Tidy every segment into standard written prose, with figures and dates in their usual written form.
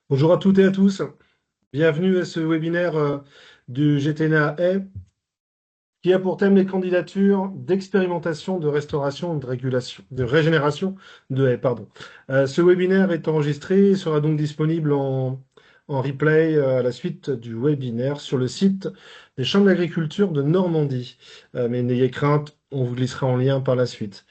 Bonjour à toutes et à tous. Bienvenue à ce webinaire du GTNA qui a pour thème les candidatures d'expérimentation, de restauration, de régulation, de régénération de haies, pardon. Ce webinaire est enregistré et sera donc disponible en replay à la suite du webinaire sur le site des chambres d'agriculture de Normandie. Mais n'ayez crainte, on vous glissera en lien par la suite.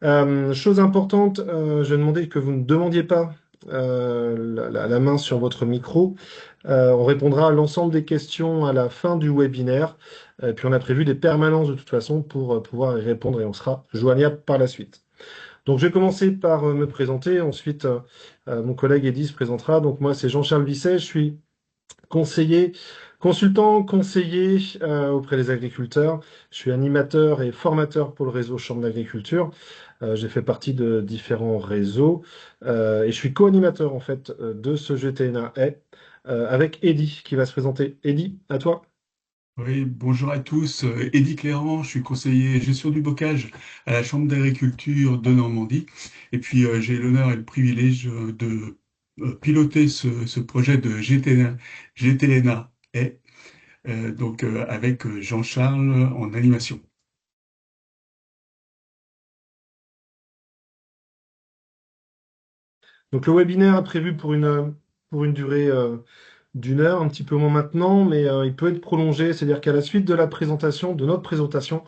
Chose importante, je demandais que vous ne demandiez pas la main sur votre micro. On répondra à l'ensemble des questions à la fin du webinaire. Puis on a prévu des permanences de toute façon pour pouvoir y répondre et on sera joignable par la suite. Donc je vais commencer par me présenter. Ensuite, mon collègue Eddy se présentera. Donc moi, c'est Jean-Charles Visset. Je suis conseiller, consultant, conseiller auprès des agriculteurs. Je suis animateur et formateur pour le réseau Chambre d'agriculture. J'ai fait partie de différents réseaux et je suis co-animateur en fait de ce GTNA avec Eddy qui va se présenter. Eddy, à toi. Oui, bonjour à tous. Eddy Clément, je suis conseiller gestion du bocage à la Chambre d'agriculture de Normandie. Et puis, j'ai l'honneur et le privilège de piloter ce projet de GTNA avec Jean-Charles en animation. Donc le webinaire est prévu pour une durée d'une heure, un petit peu moins maintenant, mais il peut être prolongé, c'est-à-dire qu'à la suite de la présentation, de notre présentation,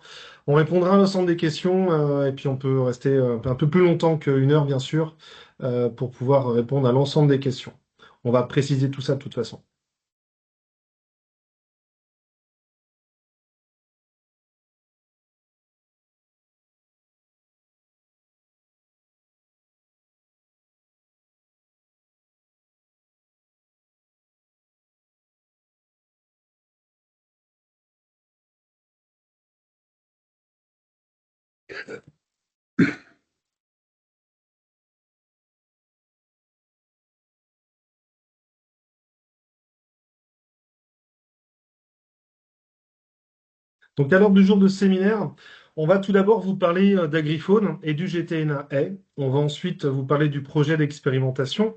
on répondra à l'ensemble des questions et puis on peut rester un peu plus longtemps qu'une heure, bien sûr, pour pouvoir répondre à l'ensemble des questions. On va préciser tout ça de toute façon. Donc, à l'ordre du jour de ce séminaire, on va tout d'abord vous parler d'Agriphone et du GTNA. On va ensuite vous parler du projet d'expérimentation,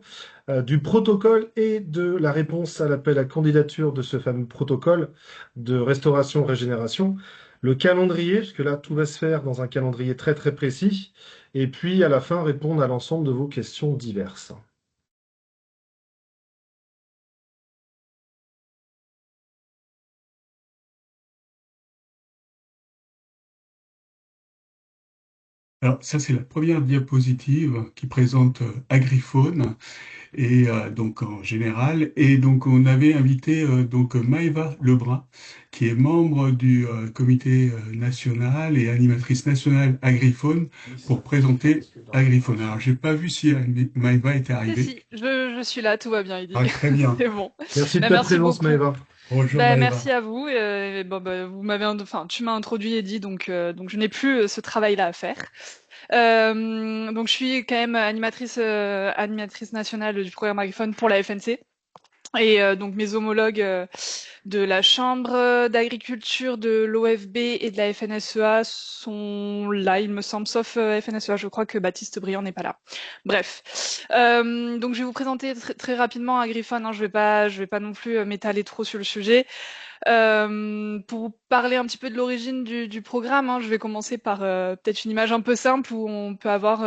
du protocole et de la réponse à l'appel à candidature de ce fameux protocole de restauration-régénération, le calendrier, parce que là, tout va se faire dans un calendrier très très précis, et puis à la fin, répondre à l'ensemble de vos questions diverses. Alors, ça, c'est la première diapositive qui présente Agriphone. Et donc en général. Et donc on avait invité Maëva Lebrun, qui est membre du comité national et animatrice nationale Agriphone, pour présenter Agriphone. Alors j'ai pas vu si Maëva était Si, arrivée. si, je suis là, tout va bien, Eddy. Ah, très bien. C'est bon. Merci de Bah, ta merci présence, beaucoup. Maëva. Bonjour Bah, Maëva. merci à vous. Et bon, bah, enfin, tu m'as introduit, Eddy, donc je n'ai plus ce travail-là à faire. Donc je suis quand même animatrice nationale du programme Agriphone pour la FNC. Et donc mes homologues de la Chambre d'agriculture, de l'OFB et de la FNSEA sont là, il me semble, sauf FNSEA, je crois que Baptiste Briand n'est pas là. Bref. Donc je vais vous présenter très rapidement Agriphone, hein, je vais pas non plus m'étaler trop sur le sujet. Pour vous parler un petit peu de l'origine du programme, hein, je vais commencer par peut-être une image un peu simple où on peut avoir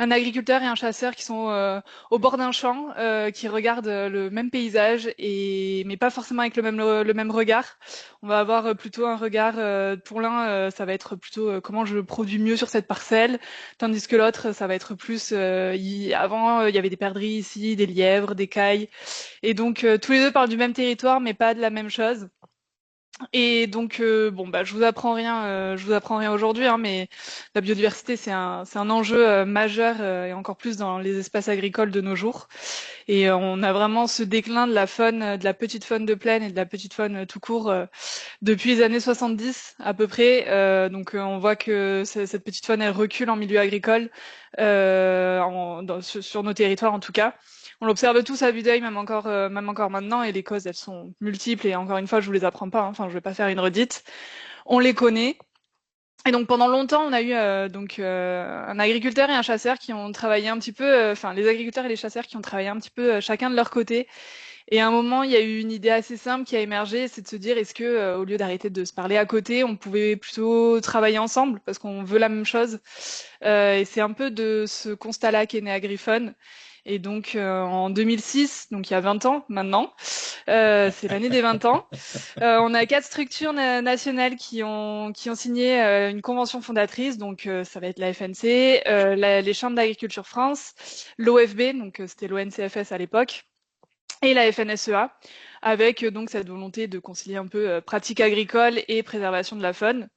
un agriculteur et un chasseur qui sont au bord d'un champ, qui regardent le même paysage, mais pas forcément avec le même regard. On va avoir plutôt un regard, pour l'un, ça va être plutôt comment je produis mieux sur cette parcelle, tandis que l'autre, ça va être plus, avant, il y avait des perdrix ici, des lièvres, des cailles, et donc tous les deux parlent du même territoire, mais pas de la même chose. Et donc, bon, bah, je vous apprends rien aujourd'hui, hein, mais la biodiversité, c'est un enjeu majeur et encore plus dans les espaces agricoles de nos jours. Et on a vraiment ce déclin de la faune, de la petite faune de plaine et de la petite faune tout court depuis les années 70 à peu près. On voit que cette petite faune, elle recule en milieu agricole, sur nos territoires en tout cas. On l'observe tous à vue d'œil, même encore maintenant, et les causes, elles sont multiples, et encore une fois, je vous les apprends pas, hein, enfin, je vais pas faire une redite. On les connaît, Et donc pendant longtemps, on a eu un agriculteur et un chasseur qui ont travaillé un petit peu, enfin les agriculteurs et les chasseurs qui ont travaillé un petit peu chacun de leur côté. Et à un moment, il y a eu une idée assez simple qui a émergé, c'est de se dire est-ce que au lieu d'arrêter de se parler à côté, on pouvait plutôt travailler ensemble parce qu'on veut la même chose. Et c'est un peu de ce constat-là qu'est né Agriphone. Et donc en 2006, donc il y a 20 ans maintenant, c'est l'année des 20 ans. On a 4 structures nationales qui ont signé une convention fondatrice, donc ça va être la FNC, les chambres d'agriculture France, l'OFB, donc c'était l'ONCFS à l'époque, et la FNSEA, avec donc cette volonté de concilier un peu pratique agricole et préservation de la faune.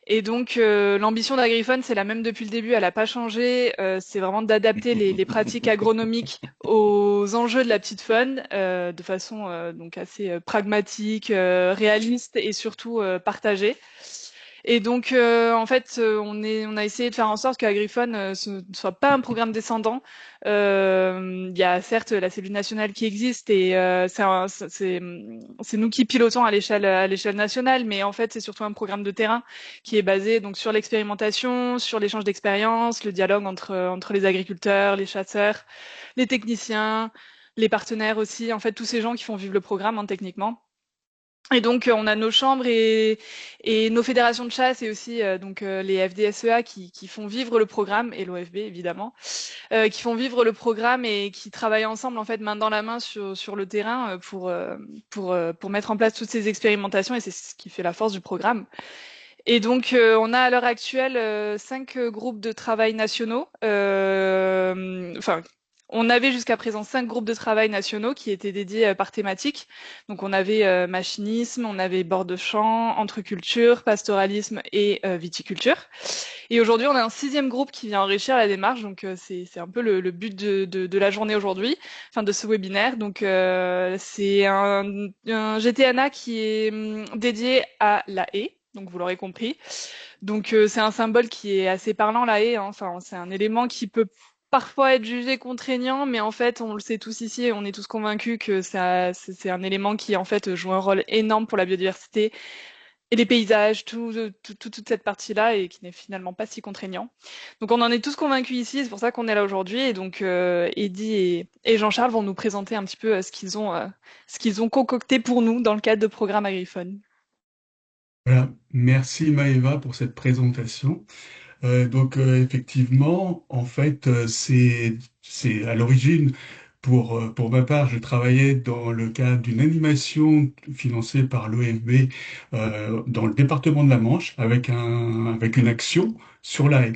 Et donc l'ambition d'Agriphone, c'est la même depuis le début, elle n'a pas changé. C'est vraiment d'adapter les pratiques agronomiques aux enjeux de la petite faune de façon donc assez pragmatique, réaliste et surtout partagée. Et donc, en fait, on a essayé de faire en sorte qu'Agriphone ce ne soit pas un programme descendant. Il y a certes la cellule nationale qui existe et c'est nous qui pilotons à l'échelle nationale, mais en fait, c'est surtout un programme de terrain qui est basé donc sur l'expérimentation, sur l'échange d'expériences, le dialogue entre les agriculteurs, les chasseurs, les techniciens, les partenaires aussi. En fait, tous ces gens qui font vivre le programme hein, techniquement. Et donc, on a nos chambres et nos fédérations de chasse et aussi les FDSEA qui font vivre le programme, et l'OFB évidemment, qui font vivre le programme et qui travaillent ensemble en fait main dans la main sur le terrain pour mettre en place toutes ces expérimentations et c'est ce qui fait la force du programme. Et donc, on a à l'heure actuelle 5 groupes de travail nationaux. Enfin, on avait jusqu'à présent 5 groupes de travail nationaux qui étaient dédiés par thématique. Donc, on avait machinisme, on avait bord de champ, entreculture, pastoralisme et viticulture. Et aujourd'hui, on a un 6e groupe qui vient enrichir la démarche. Donc, c'est un peu le but de la journée aujourd'hui, enfin de ce webinaire. Donc, c'est un GTNA qui est dédié à la haie. Donc vous l'aurez compris. Donc c'est un symbole qui est assez parlant la haie. Hein. Enfin c'est un élément qui peut parfois être jugé contraignant, mais en fait on le sait tous ici et on est tous convaincus que c'est un élément qui en fait joue un rôle énorme pour la biodiversité et les paysages, toute cette partie-là et qui n'est finalement pas si contraignant. Donc on en est tous convaincus ici, c'est pour ça qu'on est là aujourd'hui. Et donc Eddy et Jean-Charles vont nous présenter un petit peu ce qu'ils ont concocté pour nous dans le cadre de programme Agriphone. Voilà, merci Maëva pour cette présentation. Effectivement, en fait, c'est à l'origine, pour ma part, je travaillais dans le cadre d'une animation financée par l'OFB dans le département de la Manche avec une action sur la haie.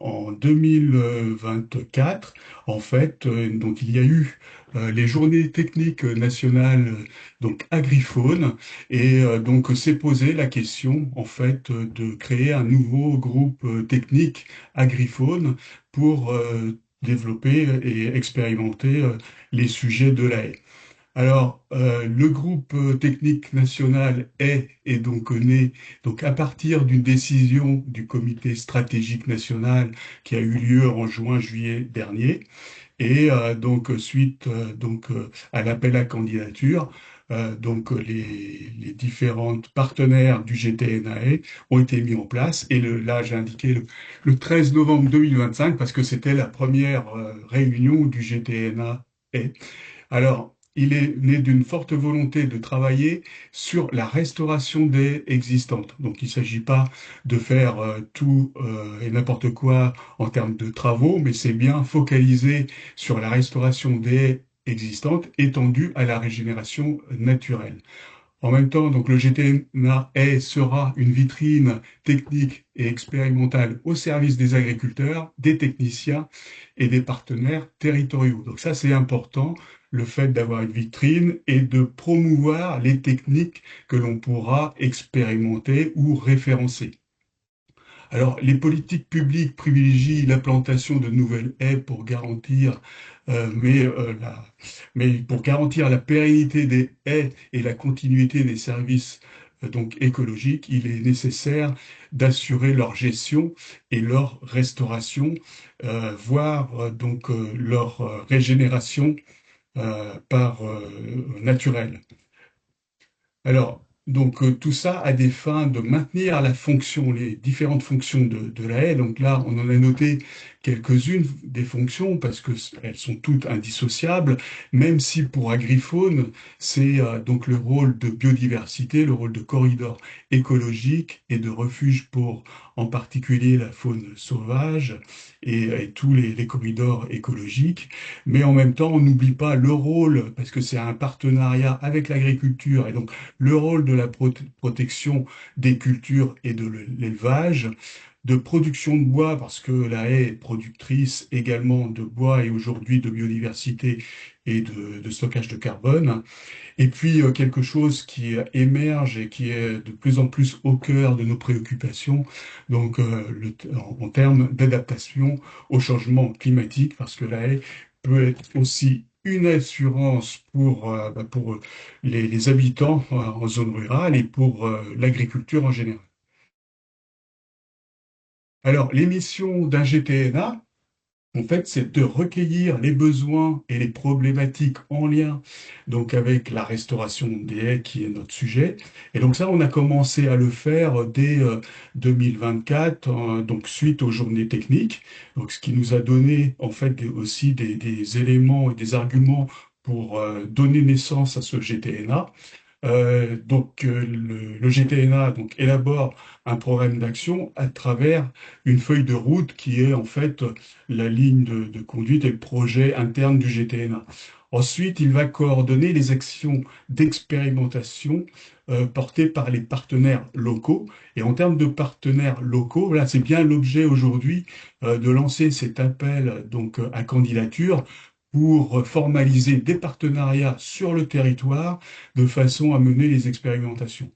En 2024, en fait, donc il y a eu les journées techniques nationales, donc Agriphone, donc s'est posé la question en fait de créer un nouveau groupe technique Agriphone pour développer et expérimenter les sujets de la haie. Alors, le groupe technique national est donc né donc à partir d'une décision du comité stratégique national qui a eu lieu en juin-juillet dernier, suite à l'appel à candidature, les différentes partenaires du GTNAE ont été mis en place. Là, j'ai indiqué le 13 novembre 2025 parce que c'était la première réunion du GTNAE. Alors, il est né d'une forte volonté de travailler sur la restauration des existantes. Donc, il ne s'agit pas de faire tout et n'importe quoi en termes de travaux, mais c'est bien focalisé sur la restauration des existantes étendue à la régénération naturelle. En même temps, donc le GTNA sera une vitrine technique et expérimentale au service des agriculteurs, des techniciens et des partenaires territoriaux. Donc ça, c'est important, le fait d'avoir une vitrine et de promouvoir les techniques que l'on pourra expérimenter ou référencer. Alors, les politiques publiques privilégient l'implantation de nouvelles haies pour garantir, mais pour garantir la pérennité des haies et la continuité des services donc écologiques, il est nécessaire d'assurer leur gestion et leur restauration, voire leur régénération par naturelle. Alors, Tout ça a des fins de maintenir la fonction, les différentes fonctions de la haie. Donc là, on en a noté quelques-unes des fonctions parce que elles sont toutes indissociables, même si pour Agrifaune, c'est donc le rôle de biodiversité, le rôle de corridor écologique et de refuge pour en particulier la faune sauvage et tous les corridors écologiques. Mais en même temps, on n'oublie pas le rôle, parce que c'est un partenariat avec l'agriculture et donc le rôle de la protection des cultures et de l'élevage, de production de bois, parce que la haie est productrice également de bois et aujourd'hui de biodiversité et de stockage de carbone. Et puis quelque chose qui émerge et qui est de plus en plus au cœur de nos préoccupations, en termes d'adaptation au changement climatique, parce que la haie peut être aussi une assurance pour les habitants en zone rurale et pour l'agriculture en général. Alors, les missions d'un GTNA, en fait, c'est de recueillir les besoins et les problématiques en lien donc avec la restauration des haies qui est notre sujet. Et donc ça, on a commencé à le faire dès 2024, donc suite aux journées techniques. Donc ce qui nous a donné en fait aussi des éléments et des arguments pour donner naissance à ce GTNA. Le GTNA donc, élabore un programme d'action à travers une feuille de route qui est en fait la ligne de conduite et le projet interne du GTNA. Ensuite, il va coordonner les actions d'expérimentation portées par les partenaires locaux. Et en termes de partenaires locaux, là, c'est bien l'objet aujourd'hui de lancer cet appel donc à candidature pour formaliser des partenariats sur le territoire de façon à mener les expérimentations.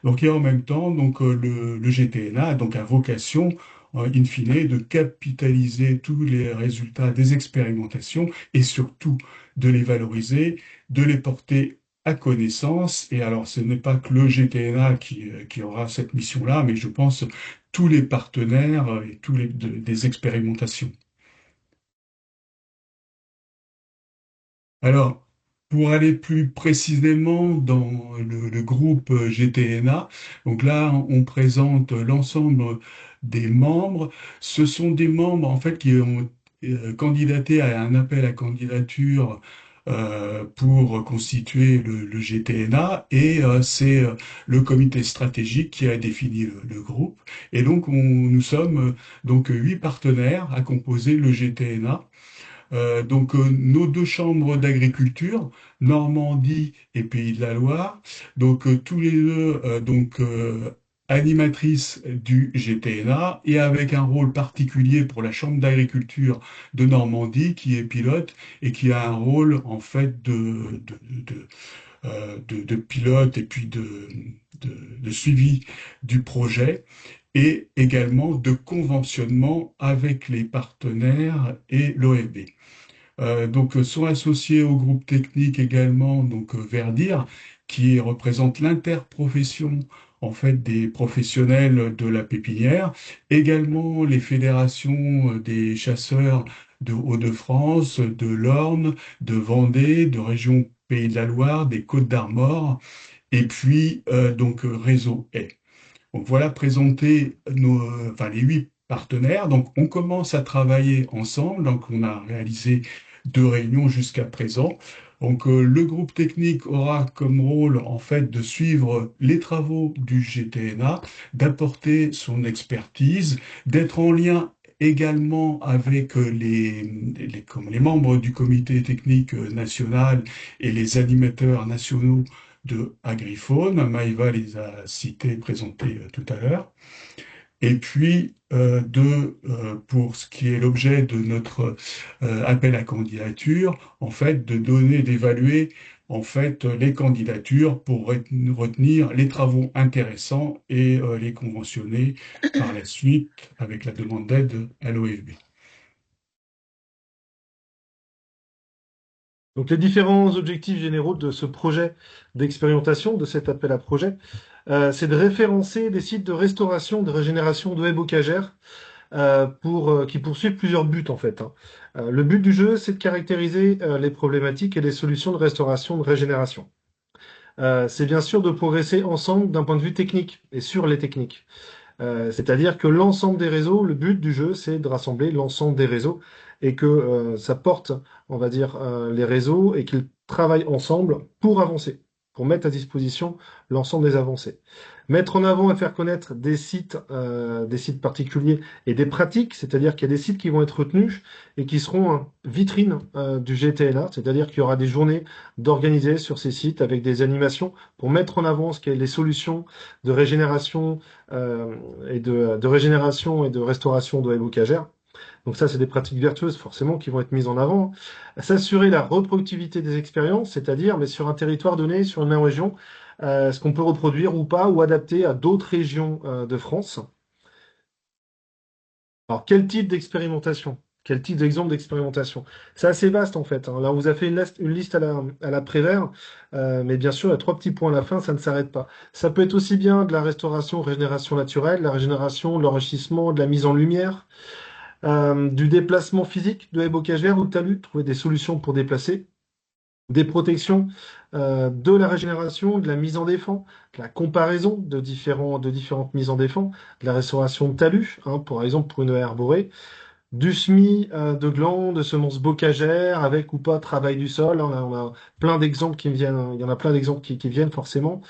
Donc, et en même temps, le GTNA a donc à vocation, in fine, de capitaliser tous les résultats des expérimentations et surtout de les valoriser, de les porter à connaissance. Et alors, ce n'est pas que le GTNA qui aura cette mission-là, mais je pense tous les partenaires et des expérimentations. Alors, pour aller plus précisément dans le groupe GTNA, donc là, on présente l'ensemble des membres. Ce sont des membres, en fait, qui ont candidaté à un appel à candidature pour constituer le GTNA et c'est le comité stratégique qui a défini le groupe. Et donc, nous sommes donc 8 partenaires à composer le GTNA. Nos deux chambres d'agriculture, Normandie et Pays de la Loire, tous les deux animatrices du GTNA et avec un rôle particulier pour la chambre d'agriculture de Normandie qui est pilote et qui a un rôle en fait de pilote et puis de suivi du projet et également de conventionnement avec les partenaires et l'OFB. Sont associés au groupe technique également Verdir, qui représente l'interprofession en fait des professionnels de la pépinière, également les fédérations des chasseurs de Hauts-de-France, de l'Orne, de Vendée, de région Pays de la Loire, des Côtes-d'Armor, et puis Réseau Haie. Donc voilà présenter les 8 partenaires. Donc on commence à travailler ensemble. Donc on a réalisé 2 réunions jusqu'à présent. Le groupe technique aura comme rôle en fait de suivre les travaux du GTNA, d'apporter son expertise, d'être en lien également avec les membres du comité technique national et les animateurs nationaux de Agrifaune. Maïva les a cités, présentés tout à l'heure. Et puis, pour ce qui est l'objet de notre appel à candidature, en fait, d'évaluer en fait les candidatures pour retenir les travaux intéressants et les conventionner par la suite avec la demande d'aide à l'OFB. Donc les différents objectifs généraux de ce projet d'expérimentation, de cet appel à projet, c'est de référencer des sites de restauration, de régénération de haies bocagères qui poursuivent plusieurs buts en fait, hein. Le but du jeu, c'est de caractériser les problématiques et les solutions de restauration, de régénération. c'est bien sûr de progresser ensemble d'un point de vue technique et sur les techniques. C'est-à-dire que l'ensemble des réseaux, le but du jeu, c'est de rassembler l'ensemble des réseaux et que ça porte, on va dire, les réseaux et qu'ils travaillent ensemble pour avancer, pour mettre à disposition l'ensemble des avancées. Mettre en avant et faire connaître des sites particuliers et des pratiques, c'est-à-dire qu'il y a des sites qui vont être retenus et qui seront vitrines du GTNA, c'est-à-dire qu'il y aura des journées d'organiser sur ces sites avec des animations pour mettre en avant ce qu'est les solutions de régénération et de régénération et de restauration de haies bocagères. Donc ça, c'est des pratiques vertueuses forcément qui vont être mises en avant. S'assurer la reproductivité des expériences, c'est-à-dire mais sur un territoire donné, sur une même région, ce qu'on peut reproduire ou pas, ou adapter à d'autres régions de France. Alors, quel type d'expérimentation? Quel type d'exemple d'expérimentation? C'est assez vaste en fait, hein. Là, on vous a fait une liste à la Prévert, mais bien sûr, il y a 3 petits points à la fin, ça ne s'arrête pas. Ça peut être aussi bien de la restauration, régénération naturelle, la régénération, de l'enrichissement, de la mise en lumière, du déplacement physique de haies bocagères ou de talus, trouver des solutions pour déplacer, des protections, de la régénération, de la mise en défend, de la comparaison de différentes mises en défend, de la restauration de talus, hein, par exemple pour une haie arborée, du semis de glands, de semences bocagères, avec ou pas travail du sol. On a plein d'exemples qui me viennent, il y en a plein d'exemples qui viennent forcément.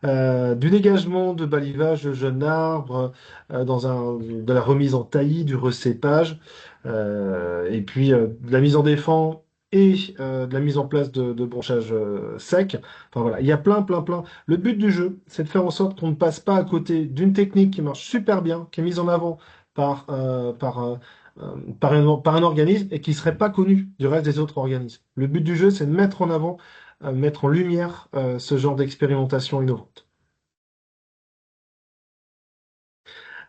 Du dégagement de balivage de jeunes arbres, de la remise en taillis, du recépage, et puis de la mise en défend et de la mise en place de branchages secs. Enfin voilà, il y a plein. Le but du jeu, c'est de faire en sorte qu'on ne passe pas à côté d'une technique qui marche super bien, qui est mise en avant par, euh, par, euh, par un organisme et qui ne serait pas connu du reste des autres organismes. Le but du jeu, c'est de mettre en avant, mettre en lumière ce genre d'expérimentation innovante.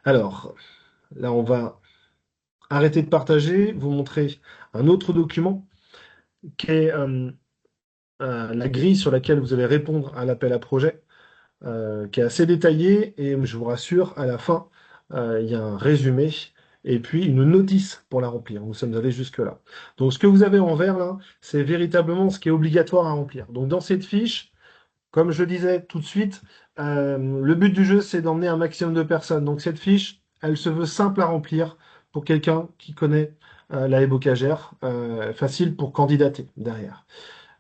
Alors, là, on va arrêter de partager, vous montrer un autre document qui est la grille sur laquelle vous allez répondre à l'appel à projet, qui est assez détaillé et je vous rassure, à la fin, il y a un résumé et puis une notice pour la remplir. Nous sommes allés jusque-là. Donc, ce que vous avez en vert là, c'est véritablement ce qui est obligatoire à remplir. Donc, dans cette fiche, comme je le disais tout de suite, le but du jeu, c'est d'emmener un maximum de personnes. Donc cette fiche, elle se veut simple à remplir pour quelqu'un qui connaît la haie bocagère, facile pour candidater derrière.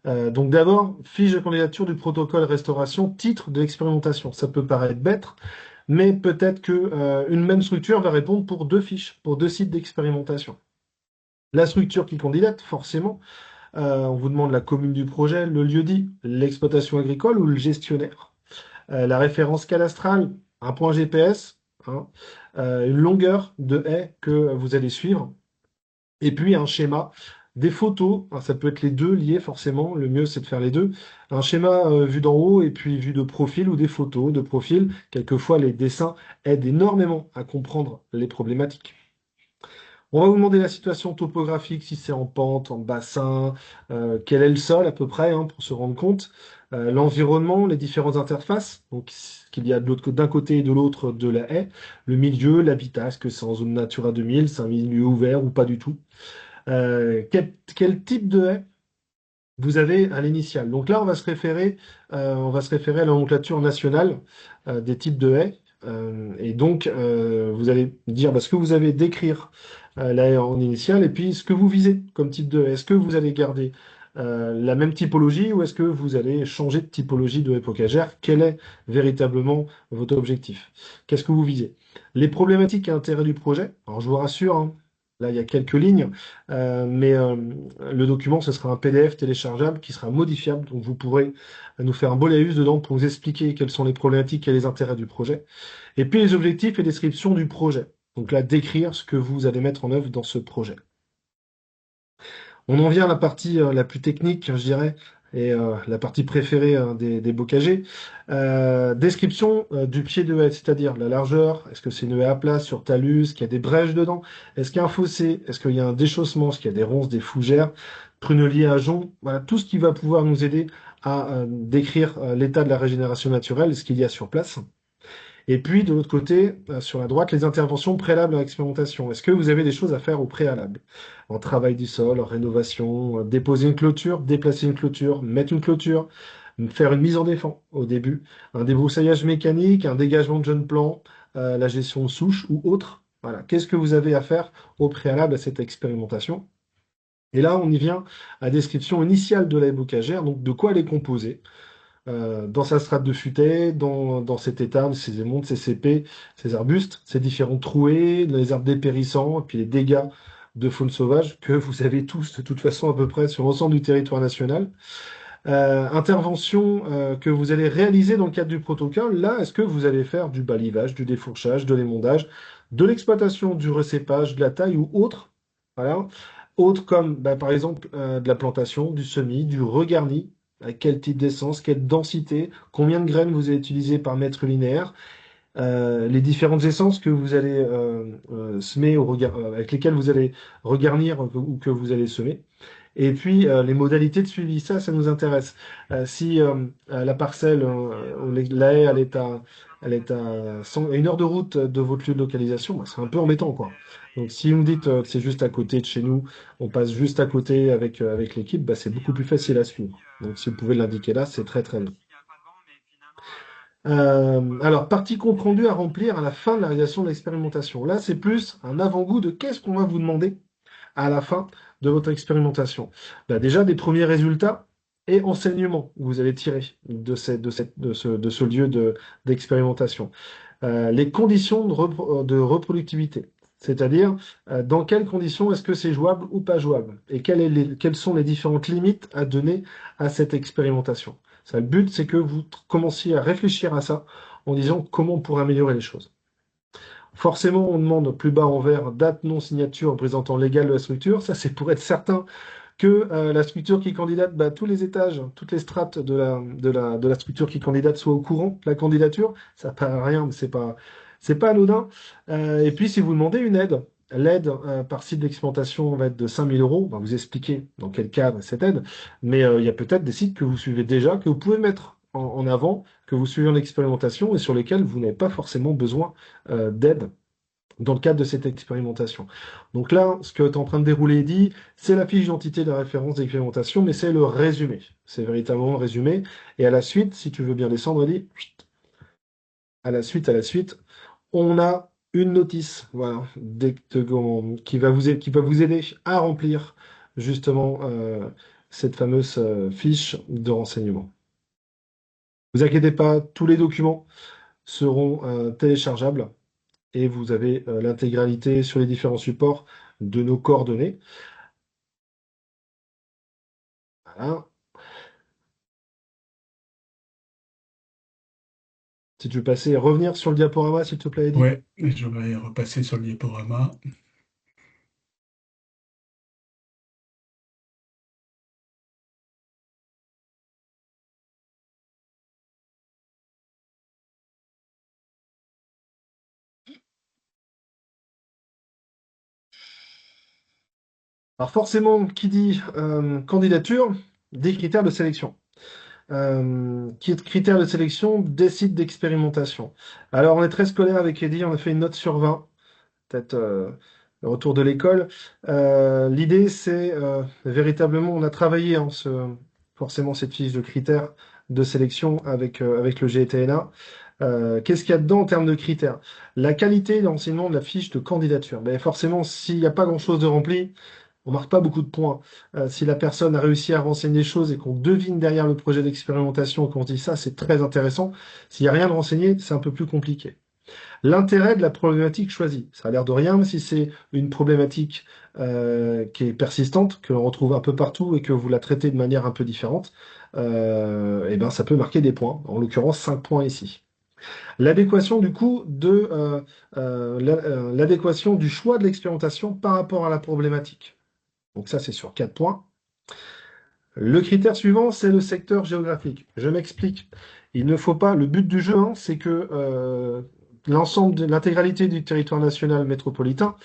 Donc d'abord, fiche de candidature du protocole restauration, titre de l'expérimentation. Ça peut paraître bête, mais peut-être que une même structure va répondre pour 2 fiches, pour 2 sites d'expérimentation. La structure qui candidate, forcément, on vous demande la commune du projet, le lieu-dit, l'exploitation agricole ou le gestionnaire. La référence cadastrale, un point GPS, hein, une longueur de haie que vous allez suivre, et puis un schéma, des photos, hein, ça peut être les deux liés forcément, le mieux c'est de faire les deux, un schéma vu d'en haut et puis vu de profil ou des photos de profil, quelquefois les dessins aident énormément à comprendre les problématiques. On va vous demander la situation topographique, si c'est en pente, en bassin, quel est le sol à peu près, hein, pour se rendre compte. L'environnement, les différentes interfaces, donc ce qu'il y a d'un côté et de l'autre de la haie. Le milieu, l'habitat, est-ce que c'est en zone Natura 2000, c'est un milieu ouvert ou pas du tout. Quel type de haie vous avez à l'initiale. Donc là, on va se référer à la nomenclature nationale des types de haies. Et donc, vous allez dire ce que vous avez décrire la haie en initiale et puis ce que vous visez comme type de haie. Est-ce que vous allez garder la même typologie ou est-ce que vous allez changer de typologie de haie bocagère? Quel est véritablement votre objectif? Qu'est-ce que vous visez? Les problématiques et intérêts du projet. Alors, je vous rassure, hein, là, il y a quelques lignes, mais le document, ce sera un PDF téléchargeable qui sera modifiable. Donc, vous pourrez nous faire un beau laïus dedans pour vous expliquer quelles sont les problématiques et les intérêts du projet. Et puis, les objectifs et description du projet. Donc là, décrire ce que vous allez mettre en œuvre dans ce projet. On en vient à la partie la plus technique, je dirais, et la partie préférée des bocagers. Description du pied de haie, c'est-à-dire la largeur. Est-ce que c'est une haie à plat sur talus? Est-ce qu'il y a des brèches dedans? Est-ce qu'il y a un fossé? Est-ce qu'il y a un déchaussement? Est-ce qu'il y a des ronces, des fougères? Prunelier à jonc? Voilà, tout ce qui va pouvoir nous aider à décrire l'état de la régénération naturelle et ce qu'il y a sur place. Et puis, de l'autre côté, sur la droite, les interventions préalables à l'expérimentation. Est-ce que vous avez des choses à faire au préalable? En travail du sol, en rénovation, déposer une clôture, déplacer une clôture, mettre une clôture, faire une mise en défense au début, un débroussaillage mécanique, un dégagement de jeunes plants, la gestion de souche ou autre. Voilà. Qu'est-ce que vous avez à faire au préalable à cette expérimentation? Et là, on y vient à la description initiale de la bocagère, donc de quoi elle est composée, dans sa strate de futaie, dans cet état, ses émontes, ses cépées, ses arbustes, ses différentes trouées, les arbres dépérissants, et puis les dégâts de faune sauvage que vous avez tous de toute façon à peu près sur l'ensemble du territoire national. Intervention que vous allez réaliser dans le cadre du protocole. Là, est-ce que vous allez faire du balivage, du défourchage, de l'émondage, de l'exploitation, du recépage, de la taille ou autre? Voilà. Autres comme, bah, par exemple, de la plantation, du semis, du regarni. Avec quel type d'essence, quelle densité, combien de graines vous allez utiliser par mètre linéaire, les différentes essences que vous allez semer avec lesquelles vous allez regarnir ou que vous allez semer. Et puis les modalités de suivi, ça nous intéresse. Si la parcelle, la haie, elle est à 1 heure de route de votre lieu de localisation, bah, c'est un peu embêtant, quoi. Donc si vous me dites que c'est juste à côté de chez nous, on passe juste à côté avec l'équipe, bah, c'est beaucoup plus facile à suivre. Donc si vous pouvez l'indiquer là, c'est très très bien. Alors, partie compte rendu à remplir à la fin de la réalisation de l'expérimentation. Là, c'est plus un avant-goût de qu'est-ce qu'on va vous demander à la fin de votre expérimentation. Bah, déjà, des premiers résultats et enseignements que vous allez tirer de ce lieu d'expérimentation. Les conditions de reproductivité, c'est-à-dire dans quelles conditions est-ce que c'est jouable ou pas jouable, et quelles sont les différentes limites à donner à cette expérimentation. Ça, le but, c'est que vous commenciez à réfléchir à ça en disant comment on pourrait améliorer les choses. Forcément, on demande plus bas en vert date non signature représentant légal de la structure. Ça, c'est pour être certain que la structure qui candidate, bah, tous les étages, toutes les strates de la structure qui candidate soient au courant de la candidature. Ça paraît rien, mais c'est pas anodin. Et puis, si vous demandez une aide, l'aide par site d'expérimentation va être de 5 000 euros. On va vous expliquer dans quel cadre est cette aide. Mais il y a peut-être des sites que vous suivez déjà, que vous pouvez mettre en avant, que vous suivez en expérimentation et sur lesquels vous n'avez pas forcément besoin d'aide dans le cadre de cette expérimentation. Donc là, ce que tu es en train de dérouler, Eddy, c'est la fiche d'identité de référence d'expérimentation, mais c'est le résumé. C'est véritablement le résumé. Et à la suite, si tu veux bien descendre, Eddy, à la suite, on a une notice, voilà, qui va vous aider à remplir justement cette fameuse fiche de renseignement. Ne vous inquiétez pas, tous les documents seront téléchargeables et vous avez l'intégralité sur les différents supports de nos coordonnées. Voilà. Si tu veux passer, revenir sur le diaporama, s'il te plaît, Eddy. Ouais, je vais repasser sur le diaporama. Alors forcément, qui dit candidature, des critères de sélection. Qui est critères de sélection, des sites d'expérimentation. Alors on est très scolaire avec Eddy, on a fait une note sur 20, peut-être le retour de l'école. L'idée, c'est véritablement, on a travaillé forcément cette fiche de critères de sélection avec le GTNA. Qu'est-ce qu'il y a dedans en termes de critères? La qualité d'enseignement de la fiche de candidature. Ben forcément, s'il n'y a pas grand-chose de rempli, on marque pas beaucoup de points. Si la personne a réussi à renseigner des choses et qu'on devine derrière le projet d'expérimentation, qu'on se dit ça, c'est très intéressant. S'il n'y a rien de renseigné, c'est un peu plus compliqué. L'intérêt de la problématique choisie. Ça a l'air de rien, mais si c'est une problématique qui est persistante, que l'on retrouve un peu partout et que vous la traitez de manière un peu différente, eh ben, ça peut marquer des points. En l'occurrence, 5 points ici. L'adéquation du coup l'adéquation du choix de l'expérimentation par rapport à la problématique. Donc ça, c'est sur 4 points. Le critère suivant, c'est le secteur géographique. Je m'explique. Il ne faut pas. Le but du jeu, hein, c'est que l'ensemble de l'intégralité du territoire national métropolitain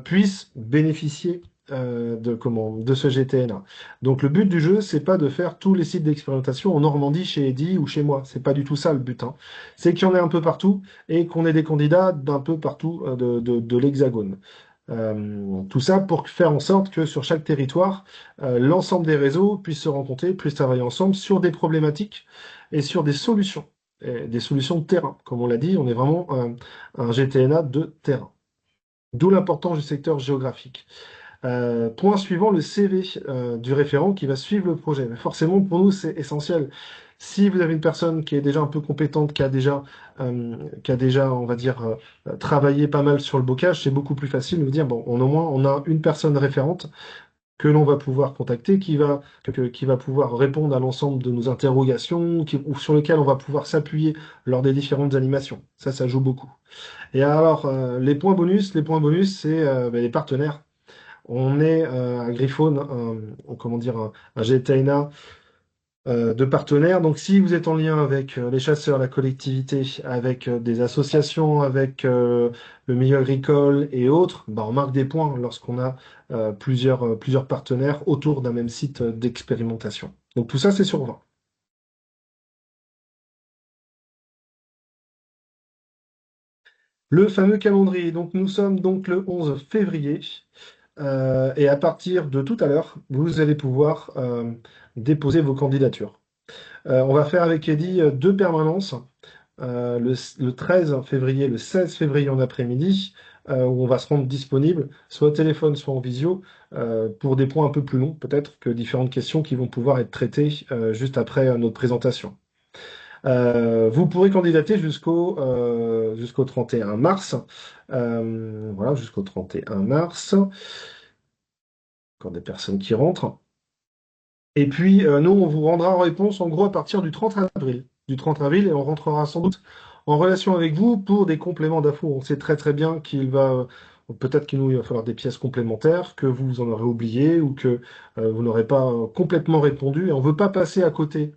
puisse bénéficier de ce GTN-A. Donc le but du jeu, c'est pas de faire tous les sites d'expérimentation en Normandie chez Eddy ou chez moi. C'est pas du tout ça le but. Hein. C'est qu'il y en ait un peu partout et qu'on ait des candidats d'un peu partout de l'Hexagone. Tout ça pour faire en sorte que sur chaque territoire, l'ensemble des réseaux puissent se rencontrer, puissent travailler ensemble sur des problématiques et sur des solutions de terrain. Comme on l'a dit, on est vraiment un GTNA de terrain. D'où l'importance du secteur géographique. Point suivant, le CV du référent qui va suivre le projet. Mais forcément, pour nous, c'est essentiel. Si vous avez une personne qui est déjà un peu compétente, qui a déjà, on va dire, travaillé pas mal sur le bocage, c'est beaucoup plus facile de vous dire, bon, au moins, on a une personne référente que l'on va pouvoir contacter, qui va pouvoir répondre à l'ensemble de nos interrogations, ou sur lequel on va pouvoir s'appuyer lors des différentes animations. Ça joue beaucoup. Et alors, les points bonus, c'est ben, les partenaires. On est à Griffon, comment dire, un GTNA de partenaires. Donc, si vous êtes en lien avec les chasseurs, la collectivité, avec des associations, avec le milieu agricole et autres, bah, on marque des points lorsqu'on a plusieurs partenaires autour d'un même site d'expérimentation. Donc, tout ça, c'est sur 20. Le fameux calendrier. Donc, nous sommes donc le 11 février. Et à partir de tout à l'heure, vous allez pouvoir déposer vos candidatures. On va faire avec Eddy deux permanences, le 13 février, le 16 février en après-midi, où on va se rendre disponible, soit au téléphone, soit en visio, pour des points un peu plus longs, peut-être que différentes questions qui vont pouvoir être traitées juste après notre présentation. Vous pourrez candidater jusqu'au 31 mars. Voilà, jusqu'au 31 mars. Encore des personnes qui rentrent. Et puis, nous, on vous rendra en réponse, en gros, à partir du 30 avril. Du 30 avril, et on rentrera sans doute en relation avec vous pour des compléments d'infos. On sait très très bien peut-être qu'il nous va falloir des pièces complémentaires, que vous en aurez oublié ou que vous n'aurez pas complètement répondu. Et on ne veut pas passer à côté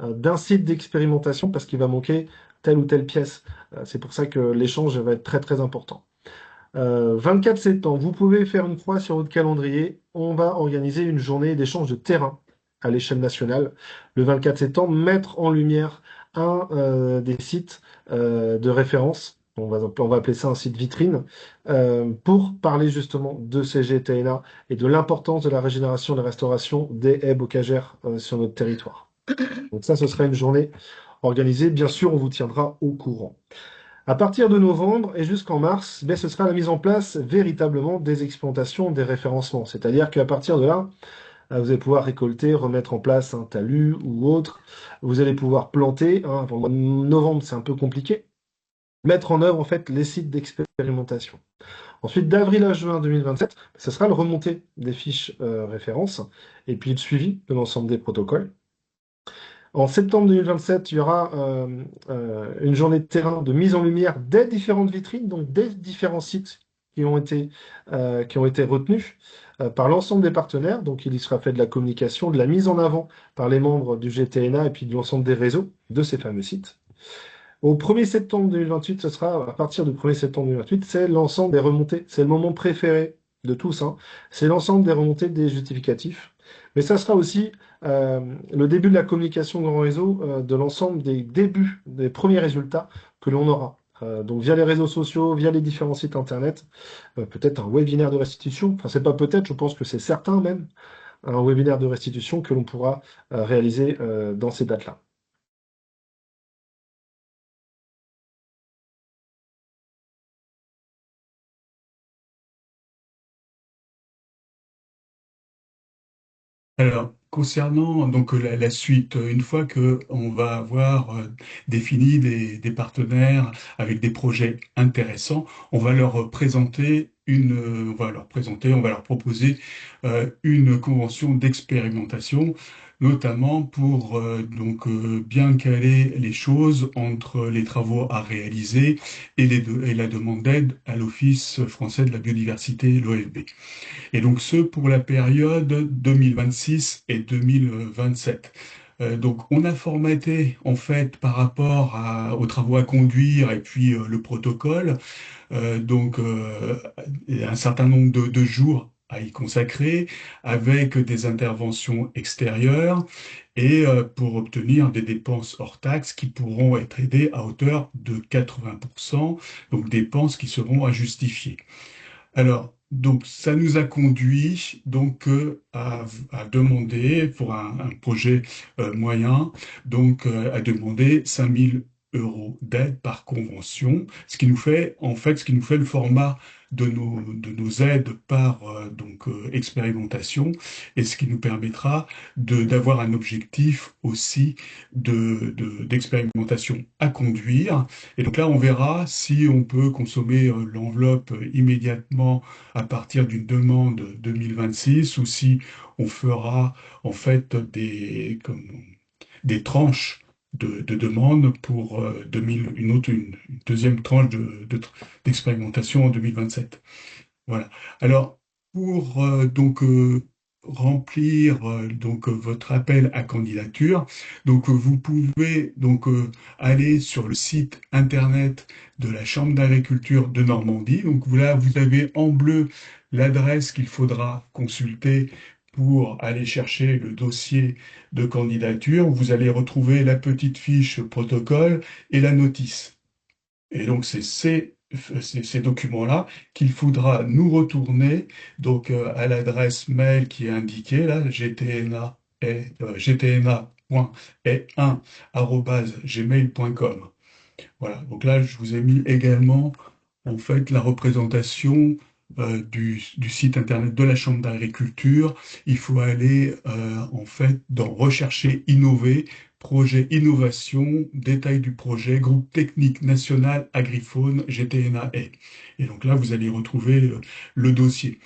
d'un site d'expérimentation parce qu'il va manquer telle ou telle pièce. C'est pour ça que l'échange va être très très important. 24 septembre, vous pouvez faire une croix sur votre calendrier. On va organiser une journée d'échange de terrain à l'échelle nationale. Le 24 septembre, mettre en lumière un des sites de référence. On va appeler ça un site vitrine pour parler justement de ces GTNA et de l'importance de la régénération et de la restauration des haies bocagères sur notre territoire. Donc ça, ce sera une journée organisée. Bien sûr, on vous tiendra au courant. À partir de novembre et jusqu'en mars, ben, ce sera la mise en place véritablement des expérimentations, des référencements. C'est-à-dire qu'à partir de là, vous allez pouvoir récolter, remettre en place un talus ou autre. Vous allez pouvoir planter. Avant le mois de novembre, c'est un peu compliqué. Mettre en œuvre en fait les sites d'expérimentation. Ensuite, d'avril à juin 2027, ce sera le remontée des fiches références et puis le suivi de l'ensemble des protocoles. En septembre 2027, il y aura une journée de terrain de mise en lumière des différentes vitrines, donc des différents sites qui ont été retenus par l'ensemble des partenaires. Donc il y sera fait de la communication, de la mise en avant par les membres du GTNA et puis de l'ensemble des réseaux de ces fameux sites. Au 1er septembre 2028, ce sera, à partir du 1er septembre 2028, c'est l'ensemble des remontées. C'est le moment préféré de tous, hein. C'est l'ensemble des remontées des justificatifs. Mais ça sera aussi le début de la communication grand réseau, de l'ensemble des débuts, des premiers résultats que l'on aura. Donc via les réseaux sociaux, via les différents sites internet, peut-être un webinaire de restitution. Enfin, c'est pas peut-être, je pense que c'est certain même, un webinaire de restitution que l'on pourra réaliser dans ces dates-là. Alors, concernant donc la suite, une fois que on va avoir défini des partenaires avec des projets intéressants, on va leur présenter on va leur proposer une convention d'expérimentation, notamment pour bien caler les choses entre les travaux à réaliser et la demande d'aide à l'Office français de la biodiversité, l'OFB. Et donc ce pour la période 2026 et 2027. Donc on a formaté en fait par rapport aux travaux à conduire et puis le protocole, un certain nombre de jours à y consacrer avec des interventions extérieures et pour obtenir des dépenses hors taxes qui pourront être aidées à hauteur de 80%, donc dépenses qui seront à justifier. Alors, Donc, ça nous a conduit donc à demander pour un projet moyen, donc à demander 5 000 € d'aide par convention, ce qui nous fait en fait ce qui nous fait le format de nos aides par expérimentation, et ce qui nous permettra d'avoir un objectif aussi d'expérimentation à conduire. Et donc là, on verra si on peut consommer l'enveloppe immédiatement à partir d'une demande 2026, ou si on fera en fait des tranches de demandes pour 2000, une deuxième tranche d'expérimentation en 2027. Voilà. Alors, pour remplir votre appel à candidature, vous pouvez aller sur le site internet de la Chambre d'agriculture de Normandie. Donc là, vous avez en bleu l'adresse qu'il faudra consulter pour aller chercher le dossier de candidature. Vous allez retrouver la petite fiche protocole et la notice. Et donc, c'est ces documents-là qu'il faudra nous retourner à l'adresse mail qui est indiquée là, gtna.e1@gmail.com. Voilà. Donc là, je vous ai mis également en fait la représentation du site internet de la Chambre d'agriculture. Il faut aller en fait dans Rechercher, innover, projet innovation, détail du projet, groupe technique national Agrifaune GTNA-E. Et donc là, vous allez retrouver le dossier.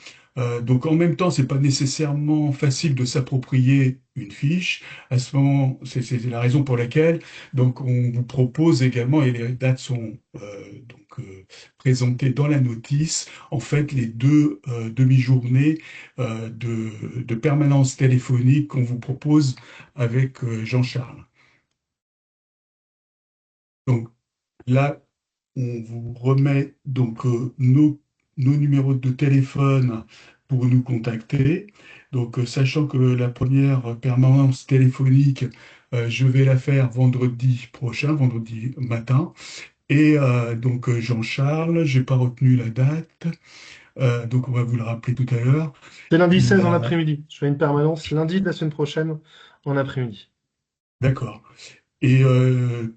Donc en même temps, c'est pas nécessairement facile de s'approprier une fiche. À ce moment, c'est la raison pour laquelle on vous propose également, et les dates sont présentées dans la notice, en fait les deux demi-journées de permanence téléphonique qu'on vous propose avec Jean-Charles. Donc là, on vous remet nos numéros de téléphone pour nous contacter. Donc, sachant que la première permanence téléphonique, je vais la faire vendredi prochain, vendredi matin. Et Jean-Charles, j'ai pas retenu la date, donc on va vous le rappeler tout à l'heure. C'est lundi Il 16 en a... après-midi. Je fais une permanence lundi de la semaine prochaine en après-midi. D'accord. Et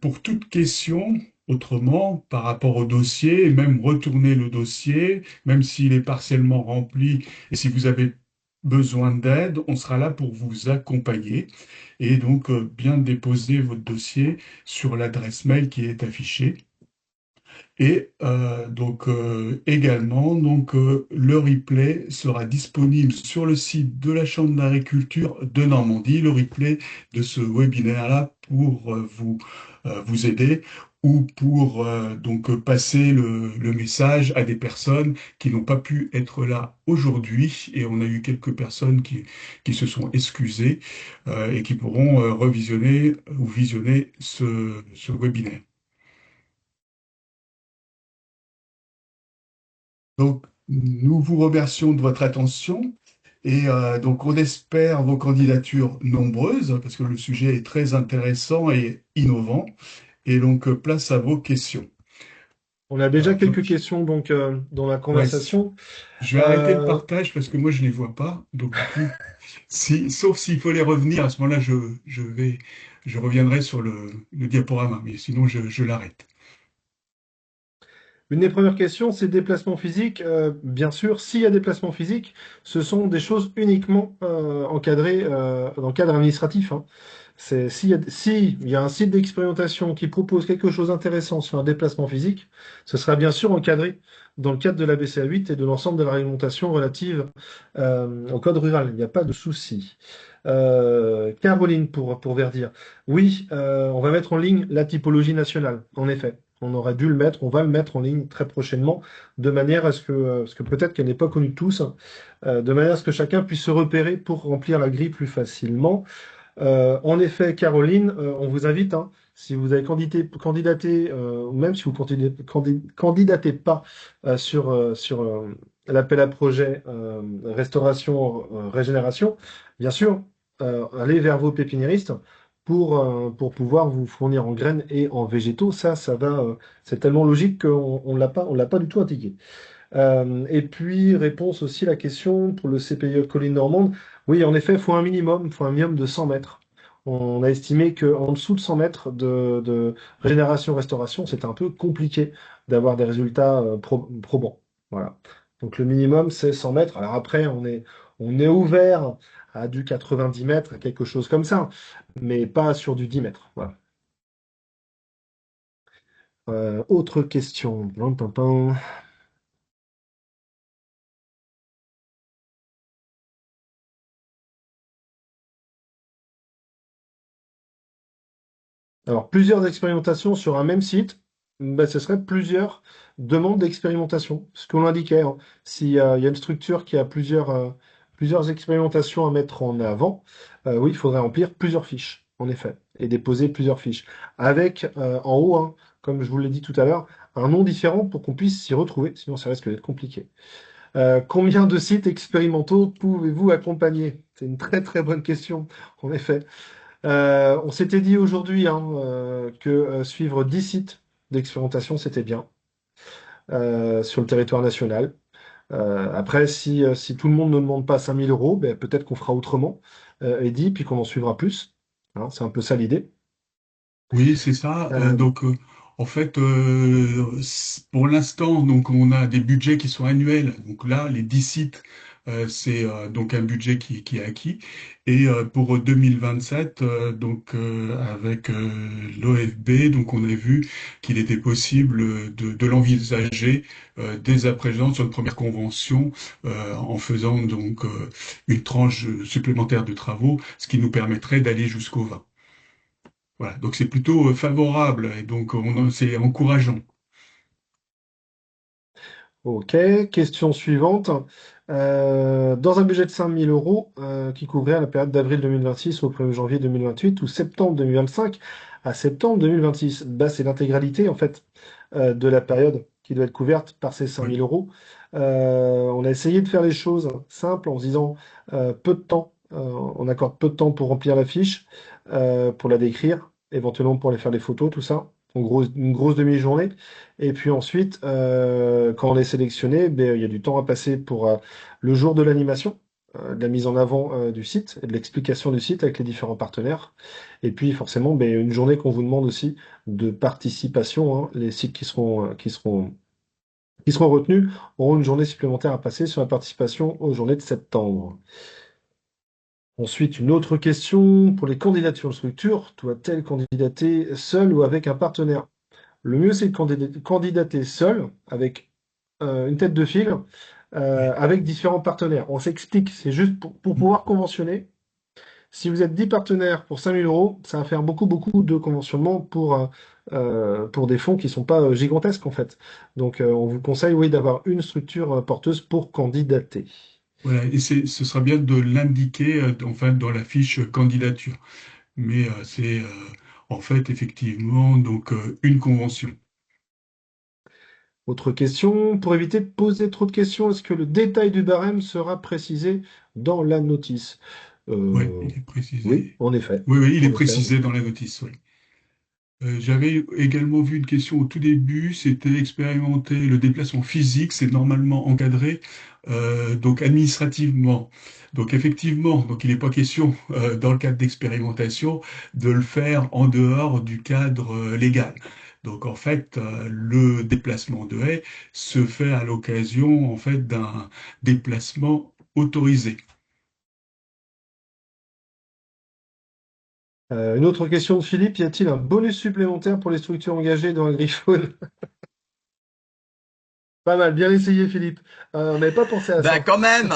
pour toute question, autrement, par rapport au dossier, et même retourner le dossier, même s'il est partiellement rempli, et si vous avez besoin d'aide, on sera là pour vous accompagner. Et donc, bien déposer votre dossier sur l'adresse mail qui est affichée. Et également, le replay sera disponible sur le site de la Chambre d'agriculture de Normandie, le replay de ce webinaire-là pour vous aider, ou pour passer le message à des personnes qui n'ont pas pu être là aujourd'hui. Et on a eu quelques personnes qui se sont excusées et qui pourront revisionner ou visionner ce webinaire. Donc, nous vous remercions de votre attention, et on espère vos candidatures nombreuses parce que le sujet est très intéressant et innovant. Et donc, place à vos questions. On a déjà Alors, quelques questions dans la ouais, conversation. je vais arrêter le partage parce que moi, je ne les vois pas. Donc, du coup, sauf s'il faut les revenir, à ce moment-là, je reviendrai sur le diaporama, mais sinon, je l'arrête. Une des premières questions, c'est déplacement physique. Bien sûr, s'il y a déplacement physique, ce sont des choses uniquement encadrées dans le cadre administratif, hein. S'il y a un site d'expérimentation qui propose quelque chose d'intéressant sur un déplacement physique, ce sera bien sûr encadré dans le cadre de la BCA 8 et de l'ensemble de la réglementation relative au code rural. Il n'y a pas de souci. Caroline pour Verdir. Oui, on va mettre en ligne la typologie nationale, en effet. On aurait dû le mettre, on va le mettre en ligne très prochainement, de manière à ce que, parce que peut-être qu'elle n'est pas connue de tous, hein, de manière à ce que chacun puisse se repérer pour remplir la grille plus facilement. En effet, Caroline, on vous invite, hein, si vous avez candidaté, ou même si vous candidatez pas sur l'appel à projet restauration, régénération, bien sûr, allez vers vos pépiniéristes pour pouvoir vous fournir en graines et en végétaux. Ça va, c'est tellement logique qu'on on l'a pas du tout indiqué. Et puis, réponse aussi à la question pour le CPE Colline Normande. Oui, en effet, il faut un minimum de 100 mètres. On a estimé qu'en dessous de 100 mètres de régénération-restauration, c'était un peu compliqué d'avoir des résultats probants. Voilà. Donc le minimum, c'est 100 mètres. Alors après, on est ouvert à du 90 mètres, à quelque chose comme ça, mais pas sur du 10 mètres. Voilà. Autre question. Pam, pam, pam. Alors, plusieurs expérimentations sur un même site, ben, ce serait plusieurs demandes d'expérimentation. Ce qu'on indiquait, hein. S'il y a une structure qui a plusieurs expérimentations à mettre en avant, oui, il faudrait remplir plusieurs fiches, en effet, et déposer plusieurs fiches. Avec en haut, hein, comme je vous l'ai dit tout à l'heure, un nom différent pour qu'on puisse s'y retrouver, sinon ça risque d'être compliqué. Combien de sites expérimentaux pouvez-vous accompagner? C'est une très très bonne question, en effet. On s'était dit aujourd'hui hein, que suivre 10 sites d'expérimentation, c'était bien sur le territoire national. Après, si tout le monde ne demande pas 5 000 euros, ben, peut-être qu'on fera autrement, Eddy, puis qu'on en suivra plus. Hein, c'est un peu ça l'idée. Oui, c'est ça. Euh, En fait, pour l'instant, donc on a des budgets qui sont annuels. Donc là, les 10 sites, c'est donc un budget qui est acquis. Et pour 2027, avec l'OFB, donc on a vu qu'il était possible de l'envisager dès à présent sur une première convention, en faisant donc une tranche supplémentaire de travaux, ce qui nous permettrait d'aller jusqu'au 20. Voilà, donc c'est plutôt favorable et donc c'est encourageant. ok, question suivante. Dans un budget de 5 000 euros qui couvrait la période d'avril 2026 au 1er janvier 2028 ou septembre 2025 à septembre 2026, bah, c'est l'intégralité en fait de la période qui doit être couverte par ces 5 000 Oui, euros. On a essayé de faire les choses simples en se disant peu de temps, on accorde peu de temps pour remplir la fiche, pour la décrire, éventuellement pour aller faire des photos, tout ça. En gros, une grosse demi-journée. Et puis ensuite, quand on est sélectionné, ben, il y a du temps à passer pour le jour de l'animation, de la mise en avant du site et de l'explication du site avec les différents partenaires. Et puis forcément, ben, une journée qu'on vous demande aussi de participation. Hein. Les sites qui seront retenus auront une journée supplémentaire à passer sur la participation aux journées de septembre. Ensuite, une autre question pour les candidatures de structure. Doit-elle candidater seule ou avec un partenaire? Le mieux, c'est de candidater seul, avec une tête de file, oui. avec différents partenaires. On s'explique, c'est juste pour Mm. pouvoir conventionner. Si vous êtes 10 partenaires pour 5 000 euros, ça va faire beaucoup, beaucoup de conventionnement pour des fonds qui ne sont pas gigantesques, en fait. Donc, on vous conseille, oui, d'avoir une structure porteuse pour candidater. Voilà, et ce sera bien de l'indiquer enfin dans la fiche candidature. Mais c'est en fait effectivement donc une convention. Autre question, pour éviter de poser trop de questions, est-ce que le détail du barème sera précisé dans la notice? Oui, Euh, il est oui, précisé. en effet. Oui, oui, il est En effet. précisé dans la notice, oui. J'avais également vu une question au tout début, c'était expérimenter le déplacement physique, c'est normalement encadré donc administrativement. Donc effectivement, donc il n'est pas question dans le cadre d'expérimentation de le faire en dehors du cadre légal. Donc en fait, le déplacement de haie se fait à l'occasion en fait d'un déplacement autorisé. Une autre question de Philippe, y a-t-il un bonus supplémentaire pour les structures engagées dans Agriphone? Pas mal, bien essayé Philippe. On n'avait pas pensé à Ben ça. quand même.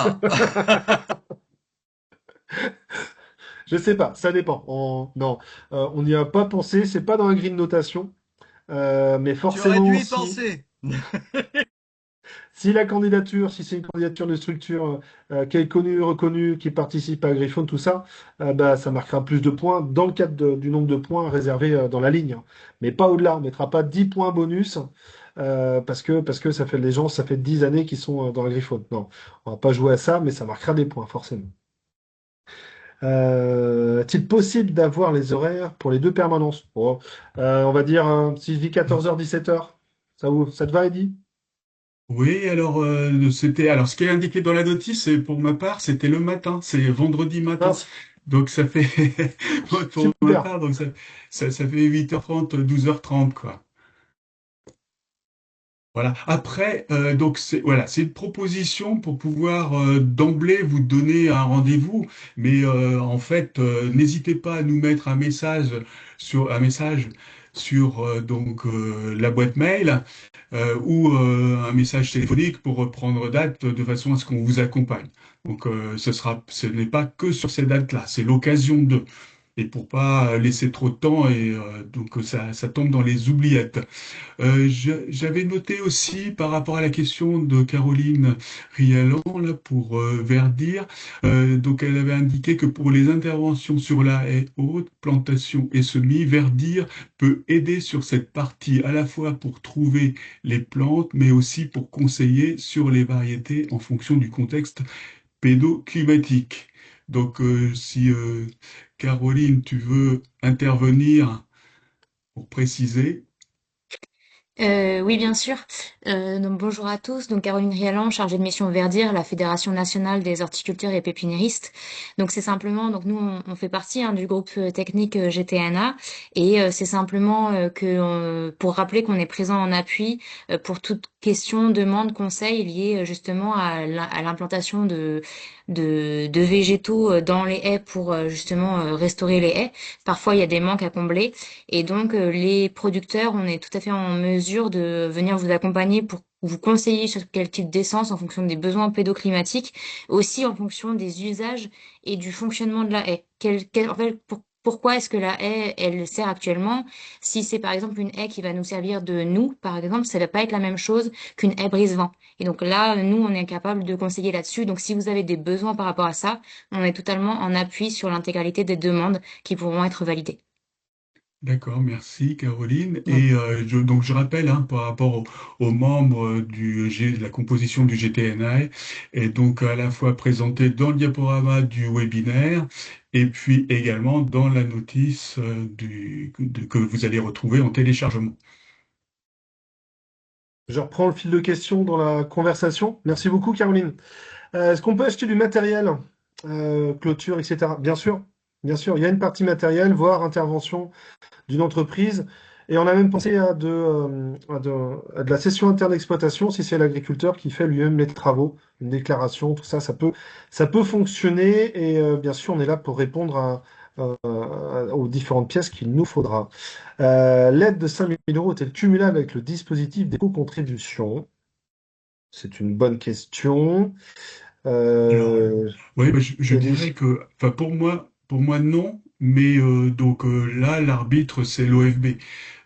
Je sais pas, ça dépend. Non, on n'y a pas pensé, c'est pas dans la grille de notation. Mais Tu aurais dû forcément, y penser. si la candidature, si c'est une candidature de structure qui est connue, reconnue, qui participe à Agriphone, tout ça, bah, ça marquera plus de points dans le cadre du nombre de points réservés dans la ligne. Hein. Mais pas au-delà, on mettra pas 10 points bonus parce que ça fait 10 années qu'ils sont dans Agriphone. Non, on va pas jouer à ça, mais ça marquera des points, forcément. Est-il possible d'avoir les horaires pour les deux permanences? Bon, on va dire, si je dis 14h, 17h, ça te va, Eddy? Oui, alors alors ce qui est indiqué dans la notice, pour ma part, c'était le matin, c'est vendredi matin. Mince, Donc ça fait pour ma super. part, donc ça fait 8h30, 12h30 quoi. Voilà. Après, donc c'est une proposition pour pouvoir d'emblée vous donner un rendez-vous, mais en fait, n'hésitez pas à nous mettre un message sur la boîte mail ou un message téléphonique pour prendre date de façon à ce qu'on vous accompagne. Donc ce n'est pas que sur ces dates-là, c'est l'occasion de. Et pour pas laisser trop de temps et ça tombe dans les oubliettes. J'avais noté aussi par rapport à la question de Caroline Rialan là, pour Verdir, donc elle avait indiqué que pour les interventions sur la haie haute, plantation et semis, Verdir peut aider sur cette partie à la fois pour trouver les plantes, mais aussi pour conseiller sur les variétés en fonction du contexte pédoclimatique. Donc si Caroline, tu veux intervenir pour préciser. Oui, bien sûr. Donc, bonjour à tous. Donc, Caroline Rialan, chargée de mission Verdir, la Fédération nationale des horticulteurs et pépiniéristes. Donc, c'est simplement, donc nous, on fait partie du groupe technique GTNA, et c'est simplement pour rappeler qu'on est présent en appui pour toute question, demande, conseil lié justement à l'implantation de végétaux dans les haies pour justement restaurer les haies. Parfois, il y a des manques à combler. Et donc, les producteurs, on est tout à fait en mesure de venir vous accompagner pour vous conseiller sur quel type d'essence en fonction des besoins pédoclimatiques, aussi en fonction des usages et du fonctionnement de la haie. En fait, pourquoi est-ce que la haie, elle sert actuellement? Si c'est par exemple une haie qui va nous servir de nous, par exemple, ça va pas être la même chose qu'une haie brise-vent. Et donc là, nous, on est capable de conseiller là-dessus. Donc si vous avez des besoins par rapport à ça, on est totalement en appui sur l'intégralité des demandes qui pourront être validées. D'accord, merci Caroline. Et donc je rappelle par rapport aux membres de la composition du GTNI, et donc à la fois présenté dans le diaporama du webinaire et puis également dans la notice que vous allez retrouver en téléchargement. Je reprends le fil de question dans la conversation. Merci beaucoup, Caroline. Est-ce qu'on peut acheter du matériel, clôture, etc. Bien sûr, il y a une partie matérielle, voire intervention d'une entreprise. Et on a même pensé à de la cession interne d'exploitation, si c'est l'agriculteur qui fait lui-même les travaux, une déclaration, tout ça, ça peut fonctionner. Et bien sûr, on est là pour répondre aux différentes pièces qu'il nous faudra. L'aide de 5 000 euros est-elle cumulable avec le dispositif d'éco-contribution? C'est une bonne question. Alors, Euh, oui, bah, je dirais Elie. que, enfin pour moi non, mais là l'arbitre c'est l'OFB.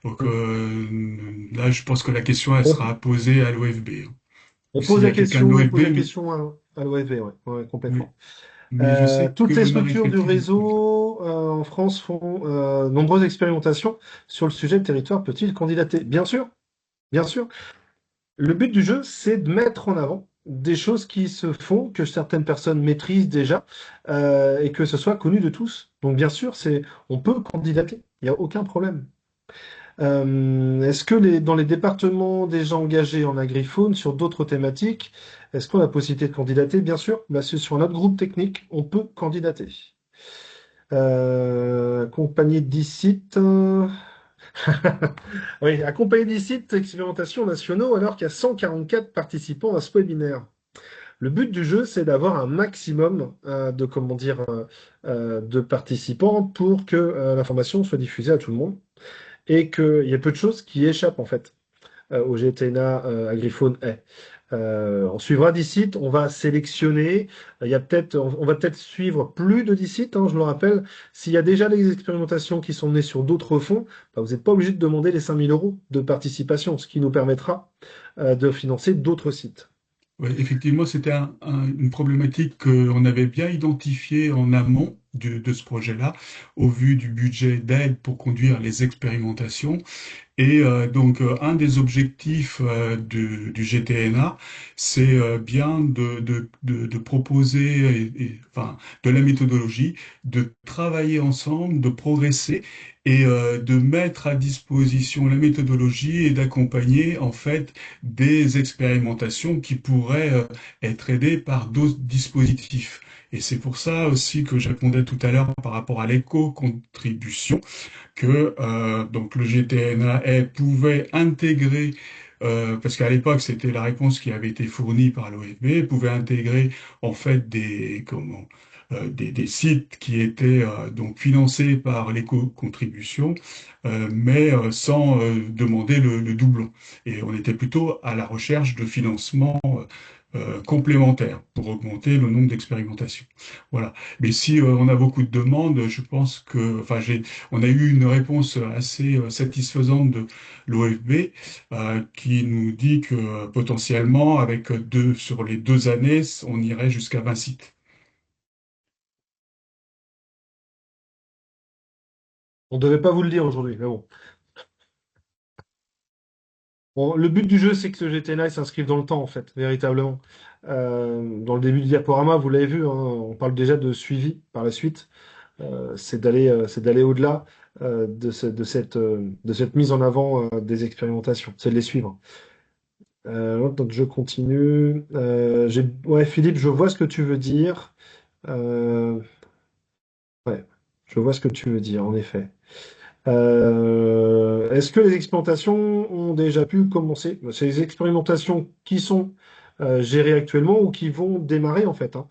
Donc là je pense que la question elle On, sera posée à l'OFB. Ou on s'il y a quelqu'un de pose l'OFB, la mais question à l'OFB, ouais, ouais, oui. complètement. Mais je sais que Toutes les structures du Marie-Clotilde. réseau en France font nombreuses expérimentations sur le sujet. Le territoire peut-il candidater? Bien sûr. Le but du jeu, c'est de mettre en avant des choses qui se font, que certaines personnes maîtrisent déjà, et que ce soit connu de tous. Donc bien sûr, on peut candidater, il n'y a aucun problème. Est-ce que dans les départements déjà engagés en agrifaune sur d'autres thématiques, est-ce qu'on a la possibilité de candidater? Bien sûr, là, sur notre groupe technique, on peut candidater. Accompagné de 10 sites. Oui, accompagné de 10 sites d'expérimentation nationaux alors qu'il y a 144 participants à ce webinaire. Le but du jeu, c'est d'avoir un maximum de participants pour que l'information soit diffusée à tout le monde et qu'il y ait peu de choses qui échappent en fait au GTNA Agriphone Est. On suivra 10 sites, on va sélectionner. On va peut-être suivre plus de 10 sites, hein, je le rappelle. S'il y a déjà des expérimentations qui sont menées sur d'autres fonds, bah, vous n'êtes pas obligé de demander les 5 000 euros de participation, ce qui nous permettra de financer d'autres sites. Ouais, effectivement, c'était une problématique qu'on avait bien identifiée en amont de ce projet-là, au vu du budget d'aide pour conduire les expérimentations. Et donc, un des objectifs du GTNA, c'est bien de proposer enfin, de la méthodologie, de travailler ensemble, de progresser et de mettre à disposition la méthodologie et d'accompagner en fait des expérimentations qui pourraient être aidées par d'autres dispositifs. Et c'est pour ça aussi que je répondais tout à l'heure par rapport à l'éco-contribution que donc le GTNA pouvait intégrer, parce qu'à l'époque c'était la réponse qui avait été fournie par l'OFB, pouvait intégrer en fait des sites qui étaient donc financés par l'éco-contribution, mais sans demander le doublon. Et on était plutôt à la recherche de financements complémentaires pour augmenter le nombre d'expérimentations. Voilà. Mais si on a beaucoup de demandes, je pense que, enfin, on a eu une réponse assez satisfaisante de l'OFB qui nous dit que potentiellement, sur les 2 années, on irait jusqu'à 20 sites. On devait pas vous le dire aujourd'hui, mais bon. Bon, le but du jeu, c'est que ce GTNA il s'inscrive dans le temps, en fait, véritablement. Dans le début du diaporama, vous l'avez vu, hein, on parle déjà de suivi par la suite. C'est d'aller au-delà de cette mise en avant des expérimentations, c'est de les suivre. Donc je continue. Ouais, Philippe, je vois ce que tu veux dire. Euh, ouais, je vois ce que tu veux dire, en effet. Est-ce que les expérimentations ont déjà pu commencer? C'est les expérimentations qui sont gérées actuellement ou qui vont démarrer en fait, hein.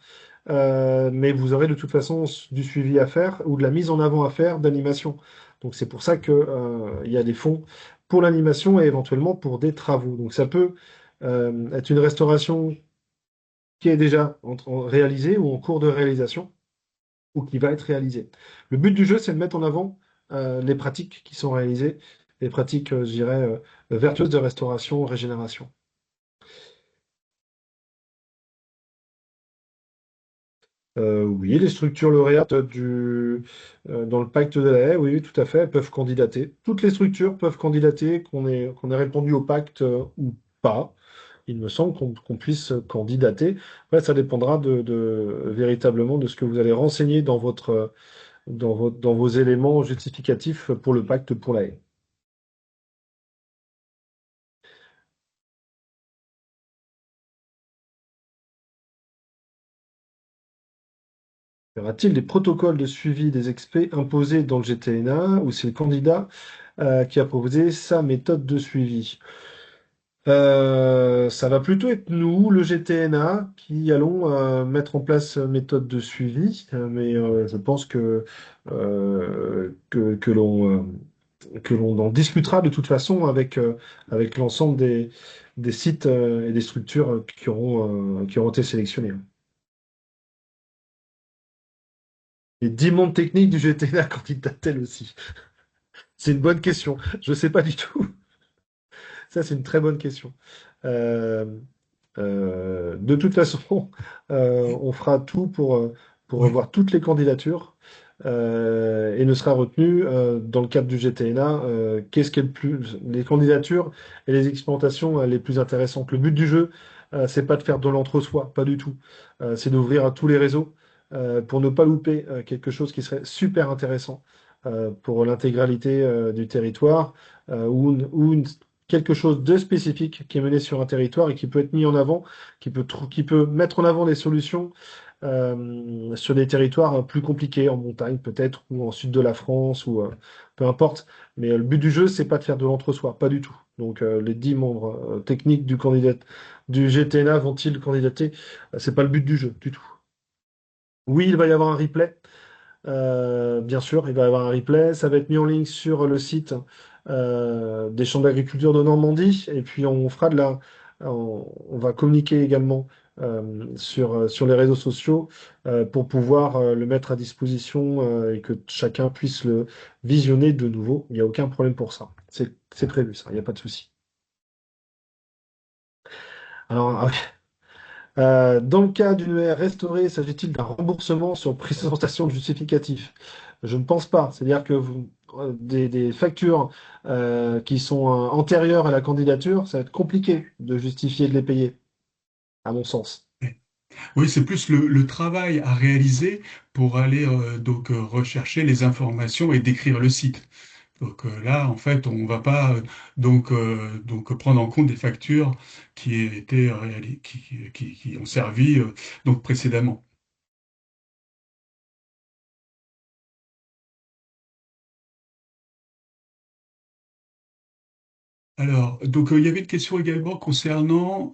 Mais vous aurez de toute façon du suivi à faire ou de la mise en avant à faire d'animation. Donc c'est pour ça que il y a des fonds pour l'animation et éventuellement pour des travaux. Donc ça peut être une restauration qui est déjà réalisée ou en cours de réalisation ou qui va être réalisée. Le but du jeu, c'est de mettre en avant les pratiques qui sont réalisées, les pratiques, je dirais, vertueuses de restauration, régénération. Oui, les structures lauréates dans le pacte de la haie, oui, tout à fait, elles peuvent candidater. Toutes les structures peuvent candidater, qu'on ait répondu au pacte ou pas. Il me semble qu'on puisse candidater. Après, ça dépendra véritablement de ce que vous allez renseigner dans vos éléments justificatifs pour le pacte pour la haie. Y aura-t-il des protocoles de suivi des expés imposés dans le GTNA ou c'est le candidat qui a proposé sa méthode de suivi? Ça va plutôt être nous, le GTNA, qui allons mettre en place une méthode de suivi, mais je pense que l'on en discutera de toute façon avec l'ensemble des sites et des structures qui auront été sélectionnés. Les 10 mondes techniques du GTNA candidatent-elles aussi? C'est une bonne question. Je ne sais pas du tout. Ça, c'est une très bonne question. Euh, de toute façon, on fera tout pour Oui, avoir toutes les candidatures et ne sera retenu dans le cadre du GTNA qu'est-ce qui est le plus les candidatures et les expérimentations les plus intéressantes. Le but du jeu, c'est pas de faire de l'entre-soi, pas du tout. C'est d'ouvrir à tous les réseaux pour ne pas louper quelque chose qui serait super intéressant pour l'intégralité du territoire quelque chose de spécifique qui est mené sur un territoire et qui peut être mis en avant, qui peut mettre en avant des solutions sur des territoires plus compliqués, en montagne peut-être, ou en sud de la France, ou peu importe. Mais le but du jeu, c'est pas de faire de l'entre-soi, pas du tout. Donc les 10 membres techniques du GTNA vont-ils candidater? C'est pas le but du jeu du tout. Oui, il va y avoir un replay. Bien sûr, il va y avoir un replay. Ça va être mis en ligne sur le site des chambres d'agriculture de Normandie. Et puis on va communiquer également sur les réseaux sociaux pour pouvoir le mettre à disposition et que chacun puisse le visionner de nouveau. Il n'y a aucun problème pour ça. C'est prévu, ça. Il n'y a pas de souci. Alors, Dans le cas d'une ER restaurée, s'agit-il d'un remboursement sur présentation de justificatif? Je ne pense pas. C'est-à-dire que des factures qui sont antérieures à la candidature, ça va être compliqué de justifier de les payer, à mon sens. Oui, c'est plus le travail à réaliser pour aller rechercher les informations et décrire le site. Donc là, en fait, on va pas prendre en compte des factures qui étaient qui ont servi donc précédemment. Alors, il y avait une question également concernant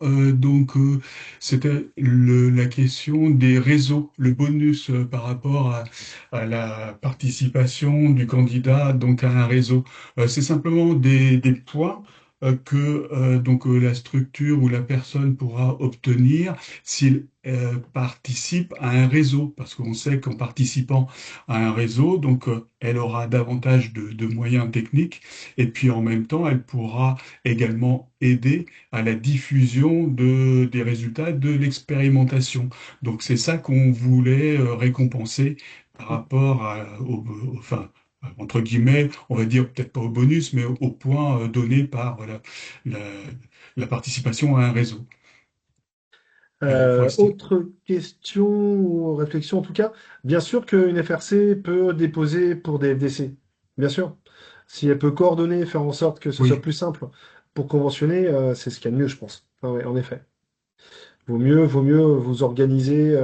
c'était la question des réseaux, le bonus par rapport à la participation du candidat donc à un réseau. C'est simplement des points que la structure ou la personne pourra obtenir s'il participe à un réseau, parce qu'on sait qu'en participant à un réseau, elle aura davantage de moyens techniques et puis en même temps, elle pourra également aider à la diffusion des résultats de l'expérimentation. Donc c'est ça qu'on voulait récompenser par rapport enfin, entre guillemets, on va dire peut-être pas au bonus, mais au point donné par la, la participation à un réseau. Il faut rester. Autre question ou réflexion en tout cas, bien sûr qu'une FRC peut déposer pour des FDC, bien sûr. Si elle peut coordonner et faire en sorte que ce soit Oui, plus simple pour conventionner, c'est ce qu'il y a de mieux, je pense. Ah ouais, en effet. Vaut mieux vous organiser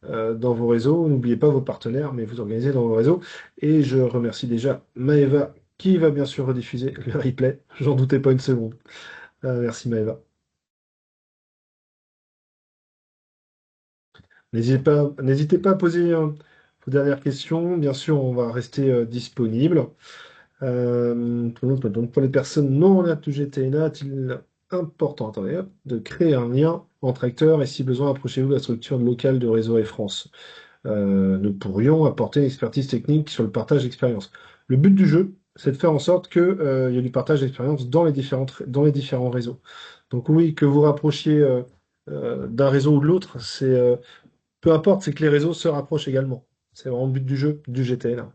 dans vos réseaux. N'oubliez pas vos partenaires, mais vous organisez dans vos réseaux. Et je remercie déjà Maëva qui va bien sûr rediffuser le replay. J'en doutais pas une seconde. Merci Maëva. N'hésitez pas à poser vos dernières questions. Bien sûr, on va rester disponible. Donc, pour les personnes non en du GTNA, est-il important, attendez, hop, de créer un lien entre acteurs et si besoin, approchez-vous de la structure locale de Réseau et France. Nous pourrions apporter une expertise technique sur le partage d'expérience. Le but du jeu, c'est de faire en sorte qu'il y ait du partage d'expérience dans les différents réseaux. Donc oui, que vous rapprochiez d'un réseau ou de l'autre, peu importe, c'est que les réseaux se rapprochent également. C'est vraiment le but du jeu, du GTN.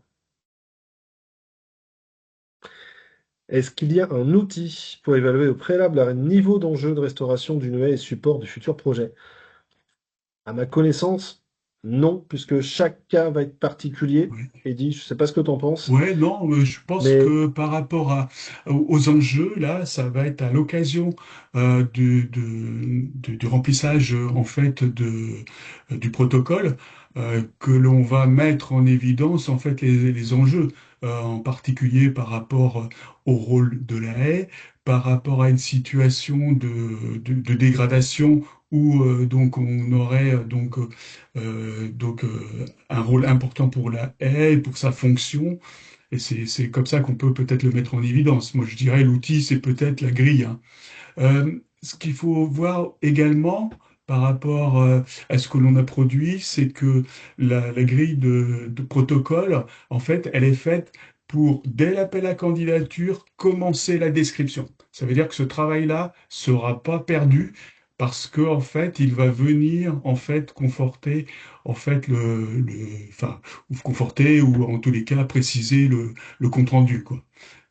Est-ce qu'il y a un outil pour évaluer au préalable un niveau d'enjeu de restauration d'une haie et support du futur projet? À ma connaissance, non, puisque chaque cas va être particulier. oui. Et dit, je ne sais pas ce que tu en penses, Ouais, non, je pense mais que par rapport aux enjeux, là, ça va être à l'occasion du remplissage en fait du protocole que l'on va mettre en évidence en fait les enjeux, en particulier par rapport au rôle de la haie, par rapport à une situation de dégradation où on aurait un rôle important pour la haie, pour sa fonction. Et c'est comme ça qu'on peut peut-être le mettre en évidence. Moi, je dirais l'outil, c'est peut-être la grille, hein. Ce qu'il faut voir également par rapport à ce que l'on a produit, c'est que la grille de protocole, en fait, elle est faite pour, dès l'appel à candidature, commencer la description. Ça veut dire que ce travail-là sera pas perdu parce que, en fait, il va venir, en fait, conforter, en fait, enfin, ou conforter, ou en tous les cas, préciser le compte rendu, quoi.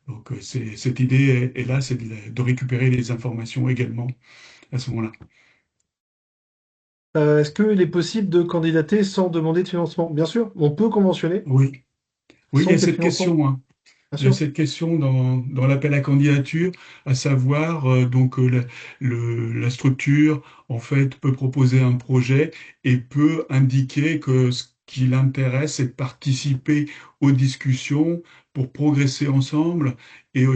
Donc, cette idée est là, c'est de récupérer les informations également à ce moment-là. est-ce qu'il est possible de candidater sans demander de financement? Bien sûr, on peut conventionner Oui, oui, il y sans a qu'il y ait de cette financement, question, hein. bien Il y a sûr. cette question dans l'appel à candidature, à savoir la structure en fait peut proposer un projet et peut indiquer que ce qui l'intéresse c'est de participer aux discussions pour progresser ensemble et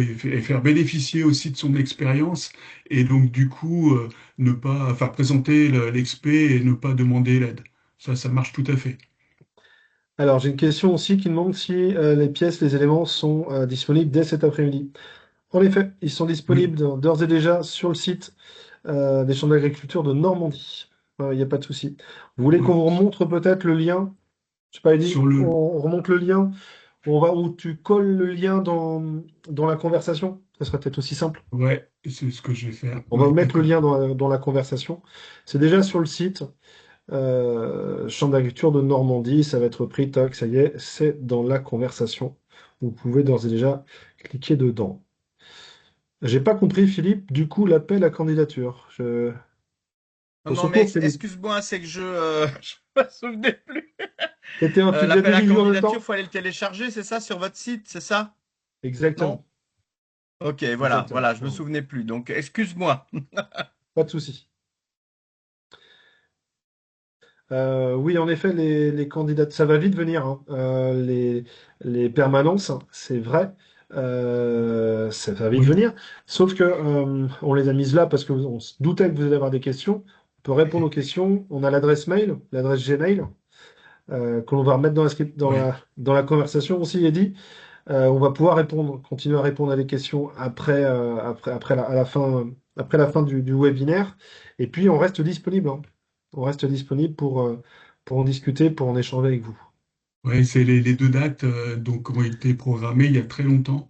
faire bénéficier aussi de son expérience et donc du coup ne pas enfin présenter l'expé et ne pas demander l'aide. Ça marche tout à fait. Alors, j'ai une question aussi qui demande si les pièces, les éléments sont disponibles dès cet après-midi. En effet, ils sont Oui, disponibles d'ores et déjà sur le site des chambres d'agriculture de Normandie. Il n'y a pas de souci. Vous voulez qu'on oui. vous remontre peut-être le lien? Je sais pas, Eddy, Sur le on remonte le lien Ou tu colles le lien dans la conversation. Ça serait peut-être aussi simple. Ouais, c'est ce que je vais faire. On va Ouais, mettre le d'accord. lien dans la conversation. C'est déjà sur le site. Chambre d'agriculture de Normandie, ça va être pris, tac, ça y est, c'est dans la conversation. Vous pouvez d'ores et déjà cliquer dedans. J'ai pas compris, Philippe, du coup, l'appel à candidature. Non, Au non, secours, mais Philippe. excuse-moi, c'est que je me souvenais plus. Tu faisais L'appel deux à vidéos en même candidature, temps? faut aller le télécharger, c'est ça, sur votre site, c'est ça? Non? Exactement. Ok, voilà, Exactement. voilà, je me Bon, souvenais plus. Donc, excuse-moi. pas de souci. Oui, en effet, les candidats, ça va vite venir, hein. Les permanences, hein, c'est vrai. Ça va vite Oui, venir. Sauf que on les a mises là parce qu'on se doutait que vous allez avoir des questions. On peut répondre aux questions. On a l'adresse mail, l'adresse Gmail, que l'on va remettre oui. dans la conversation aussi, Eddy. On va pouvoir continuer à répondre à des questions à après la fin du webinaire. Et puis, on reste disponible, hein. On reste disponible pour en discuter, pour en échanger avec vous. Ouais, c'est les deux dates donc, qui ont été programmées il y a très longtemps.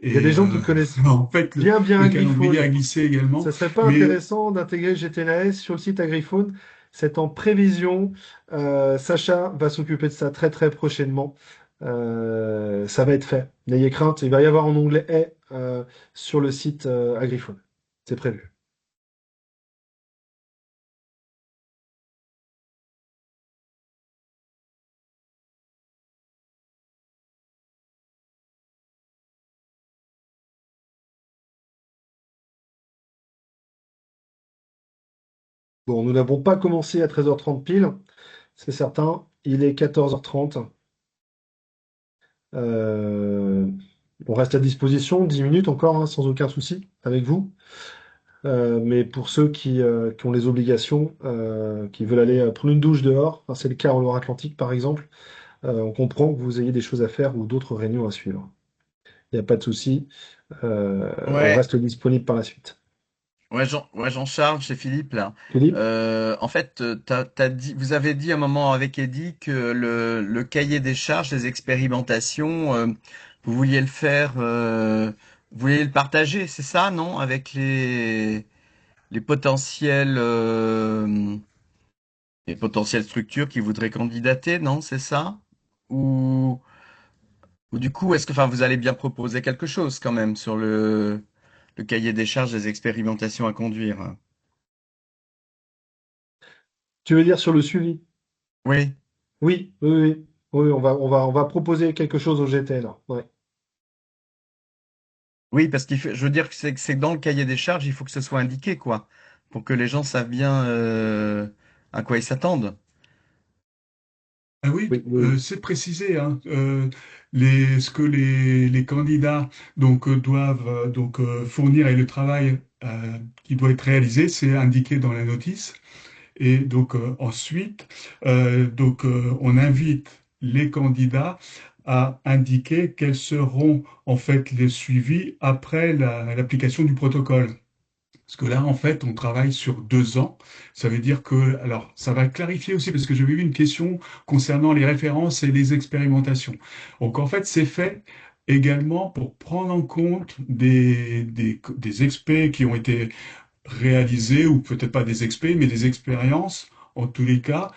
Il y a des Et gens qui connaissent en fait, bien le calendrier a Agriphone. glissé également. Ça serait pas Mais intéressant d'intégrer GTNAS sur le site Agriphone? C'est en prévision. Sacha va s'occuper de ça très très prochainement. Ça va être fait. N'ayez crainte, il va y avoir un onglet sur le site Agriphone. C'est prévu. Bon, nous n'avons pas commencé à 13h30 pile, c'est certain. Il est 14h30. Euh, on reste à disposition, 10 minutes encore, hein, sans aucun souci, avec vous. Mais pour ceux qui ont les obligations, qui veulent aller prendre une douche dehors, enfin, c'est le cas en Loire-Atlantique par exemple, on comprend que vous ayez des choses à faire ou d'autres réunions à suivre. Il n'y a pas de souci, on Ouais, reste disponible par la suite. ouais, Jean-Charles, c'est Philippe là. Philippe? En fait, vous avez dit à un moment avec Eddy que le cahier des charges, des expérimentations, vous vouliez le faire, vous vouliez le partager, c'est ça, non? Avec les potentiels, les potentielles structures qui voudraient candidater, non? C'est ça? Ou, ou du coup, est-ce que, enfin, vous allez bien proposer quelque chose quand même sur le cahier des charges des expérimentations à conduire? Tu veux dire sur le suivi? Oui. Oui, oui, oui. Oui, on va proposer quelque chose au GTL, là. Ouais. Oui, parce je veux dire que c'est dans le cahier des charges, il faut que ce soit indiqué, quoi, pour que les gens savent bien à quoi ils s'attendent. ah oui, Oui, oui, oui. c'est précisé, hein, ce que les candidats doivent fournir et le travail qui doit être réalisé, c'est indiqué dans la notice. Et donc ensuite, on invite les candidats à indiquer quels seront en fait les suivis après l'application du protocole. Parce que là, en fait, on travaille sur 2 ans. Ça veut dire que, alors, ça va clarifier aussi, parce que j'avais vu une question concernant les références et les expérimentations. Donc, en fait, c'est fait également pour prendre en compte des experts qui ont été réalisés, ou peut-être pas des experts, mais des expériences, en tous les cas,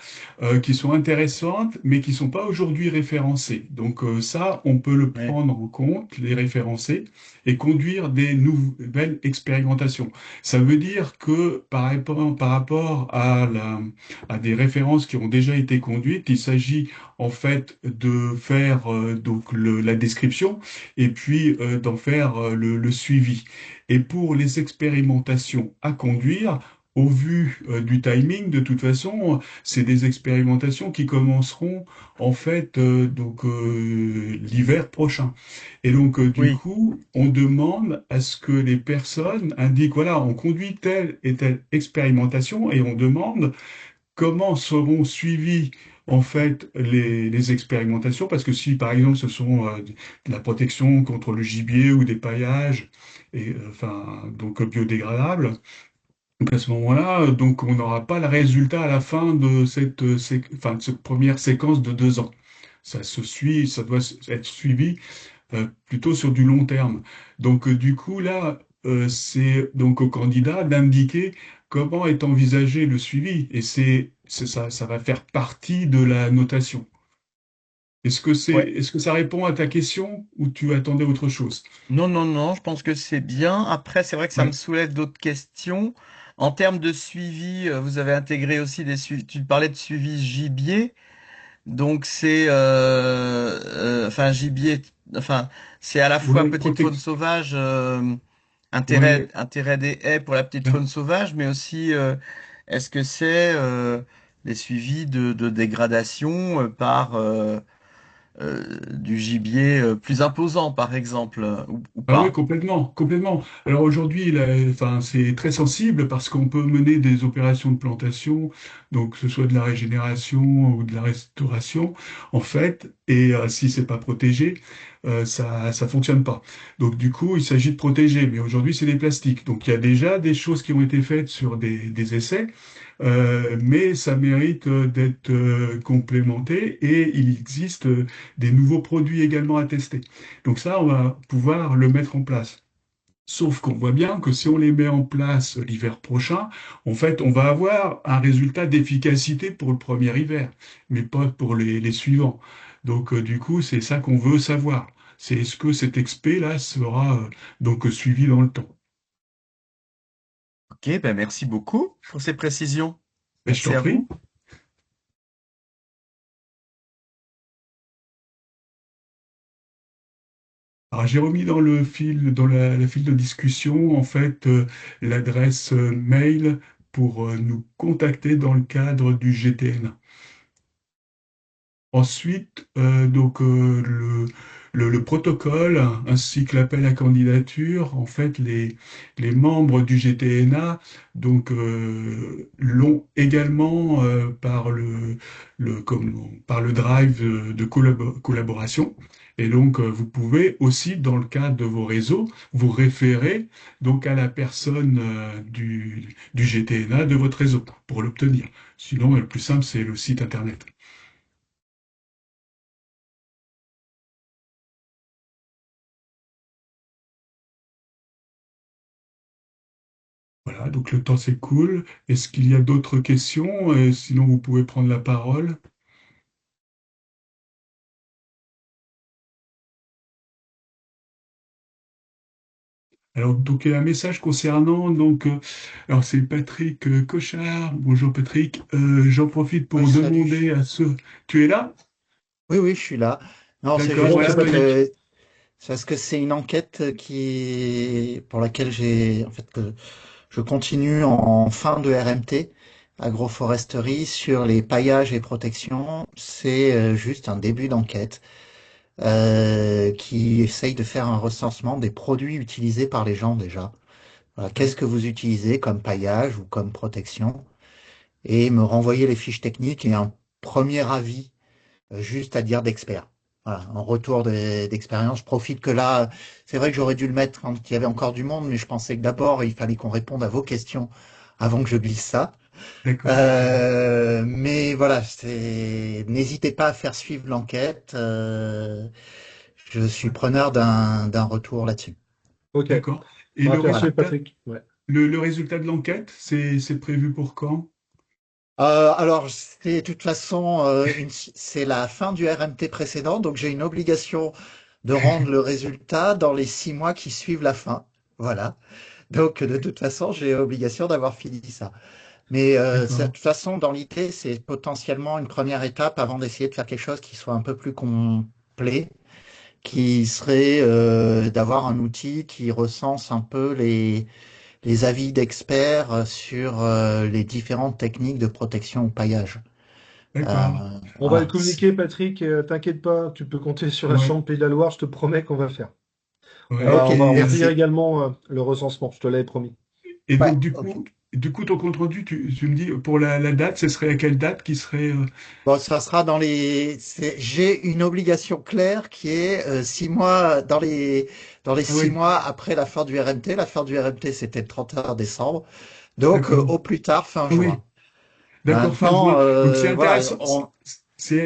qui sont intéressantes, mais qui sont pas aujourd'hui référencées. Donc ça, on peut le Ouais. prendre en compte, les référencer, et conduire des nouvelles expérimentations. Ça veut dire que par rapport à des références qui ont déjà été conduites, il s'agit en fait de faire la description et puis d'en faire le suivi. Et pour les expérimentations à conduire, au vu du timing, de toute façon, c'est des expérimentations qui commenceront en fait l'hiver prochain. Et donc du Oui. coup, on demande à ce que les personnes indiquent, voilà, on conduit telle et telle expérimentation et on demande comment seront suivies en fait les expérimentations, parce que si par exemple ce sont de la protection contre le gibier ou des paillages, et enfin donc biodégradables, donc à ce moment-là, donc on n'aura pas le résultat à la fin de enfin, de cette première séquence de 2 ans. Ça se suit, ça doit être suivi plutôt sur du long terme. Donc, du coup, là, c'est donc au candidat d'indiquer comment est envisagé le suivi, et ça, ça va faire partie de la notation. Ouais. Est-ce que ça répond à ta question ou tu attendais autre chose? Non, non, non, je pense que c'est bien. Après, c'est vrai que ça me Ouais, soulève d'autres questions. En termes de suivi, vous avez intégré aussi des suivis. Tu parlais de suivi gibier. Donc enfin gibier, enfin c'est à la fois ouais, petite faune sauvage, ouais, intérêt des haies pour la petite faune sauvage, mais aussi est-ce que c'est des suivis de dégradation par du gibier plus imposant, par exemple, ou ah ouais, pas? complètement, complètement. Alors aujourd'hui, enfin, c'est très sensible parce qu'on peut mener des opérations de plantation, donc que ce soit de la régénération ou de la restauration, en fait, et si c'est pas protégé, ça fonctionne pas. Donc du coup, il s'agit de protéger. Mais aujourd'hui, c'est des plastiques. Donc il y a déjà des choses qui ont été faites sur des essais, mais ça mérite d'être complémenté et il existe des nouveaux produits également à tester. Donc ça, on va pouvoir le mettre en place. Sauf qu'on voit bien que si on les met en place l'hiver prochain, en fait, on va avoir un résultat d'efficacité pour le premier hiver, mais pas pour les suivants. Donc, du coup, c'est ça qu'on veut savoir. C'est est-ce que cet expé-là sera donc suivi dans le temps. Ok, ben merci beaucoup pour ces précisions. Mais je Merci t'en à prie. vous. Alors, j'ai remis dans le fil, dans la file de discussion, en fait, l'adresse mail pour nous contacter dans le cadre du GTN. Ensuite, le protocole ainsi que l'appel à candidature, en fait, les membres du GTNA l'ont également par le drive de collaboration. Et donc, vous pouvez aussi, dans le cadre de vos réseaux, vous référer donc à la personne du GTNA de votre réseau pour l'obtenir. Sinon, le plus simple, c'est le site internet. Voilà, donc le temps s'écoule. Est-ce qu'il y a d'autres questions? Sinon, vous pouvez prendre la parole. Alors, donc, il y a un message concernant, alors c'est Patrick Cochard. Bonjour Patrick. J'en profite Oui, pour salut. demander à ceux. Tu es là? Oui, oui, je suis là. Non, c'est D'accord, juste Bonjour, voilà. c'est parce Patrick. que c'est une enquête pour laquelle j'ai en fait que je continue en fin de RMT agroforesterie sur les paillages et protections. C'est juste un début d'enquête qui essaye de faire un recensement des produits utilisés par les gens déjà. Voilà, qu'est-ce Ouais, que vous utilisez comme paillage ou comme protection? Et me renvoyer les fiches techniques et un premier avis juste à dire d'expert. Voilà, en retour d'expérience. Je profite que là, c'est vrai que j'aurais dû le mettre quand il y avait encore du monde, mais je pensais que d'abord, il fallait qu'on réponde à vos questions avant que je glisse ça. d'accord. Mais voilà, n'hésitez pas à faire suivre l'enquête. Je suis Ouais, preneur d'un retour là-dessus. Ok, d'accord. Et on va le faire Voilà. suivre résultat, Patrick. Ouais. le résultat de l'enquête, c'est prévu pour quand? Alors, c'est de toute façon, c'est la fin du RMT précédent, donc j'ai une obligation de rendre le résultat dans les 6 mois qui suivent la fin. Voilà. Donc, de toute façon, j'ai obligation d'avoir fini ça. Mais de D'accord. toute façon, dans l'idée, c'est potentiellement une première étape avant d'essayer de faire quelque chose qui soit un peu plus complet, qui serait d'avoir un outil qui recense un peu les avis d'experts sur les différentes techniques de protection au paillage. D'accord. On va le Voilà. communiquer, Patrick. T'inquiète pas, tu peux compter sur la Ouais, Chambre Pays de la Loire. Je te promets qu'on va faire. ouais. Ok, On va remplir merci. également le recensement. Je te l'avais promis. Et Ouais, donc, ok. du coup, ton compte rendu, tu me dis, pour la date, ce serait à quelle date qui serait... Bon, ça sera j'ai une obligation claire qui est 6 mois dans les Ah six oui, mois après la fin du RMT. La fin du RMT, c'était le 31 décembre. Donc, d'accord. au plus tard, fin Ah oui, juin. d'accord, fin Maintenant, juin. Donc, c'est voilà, intéressant.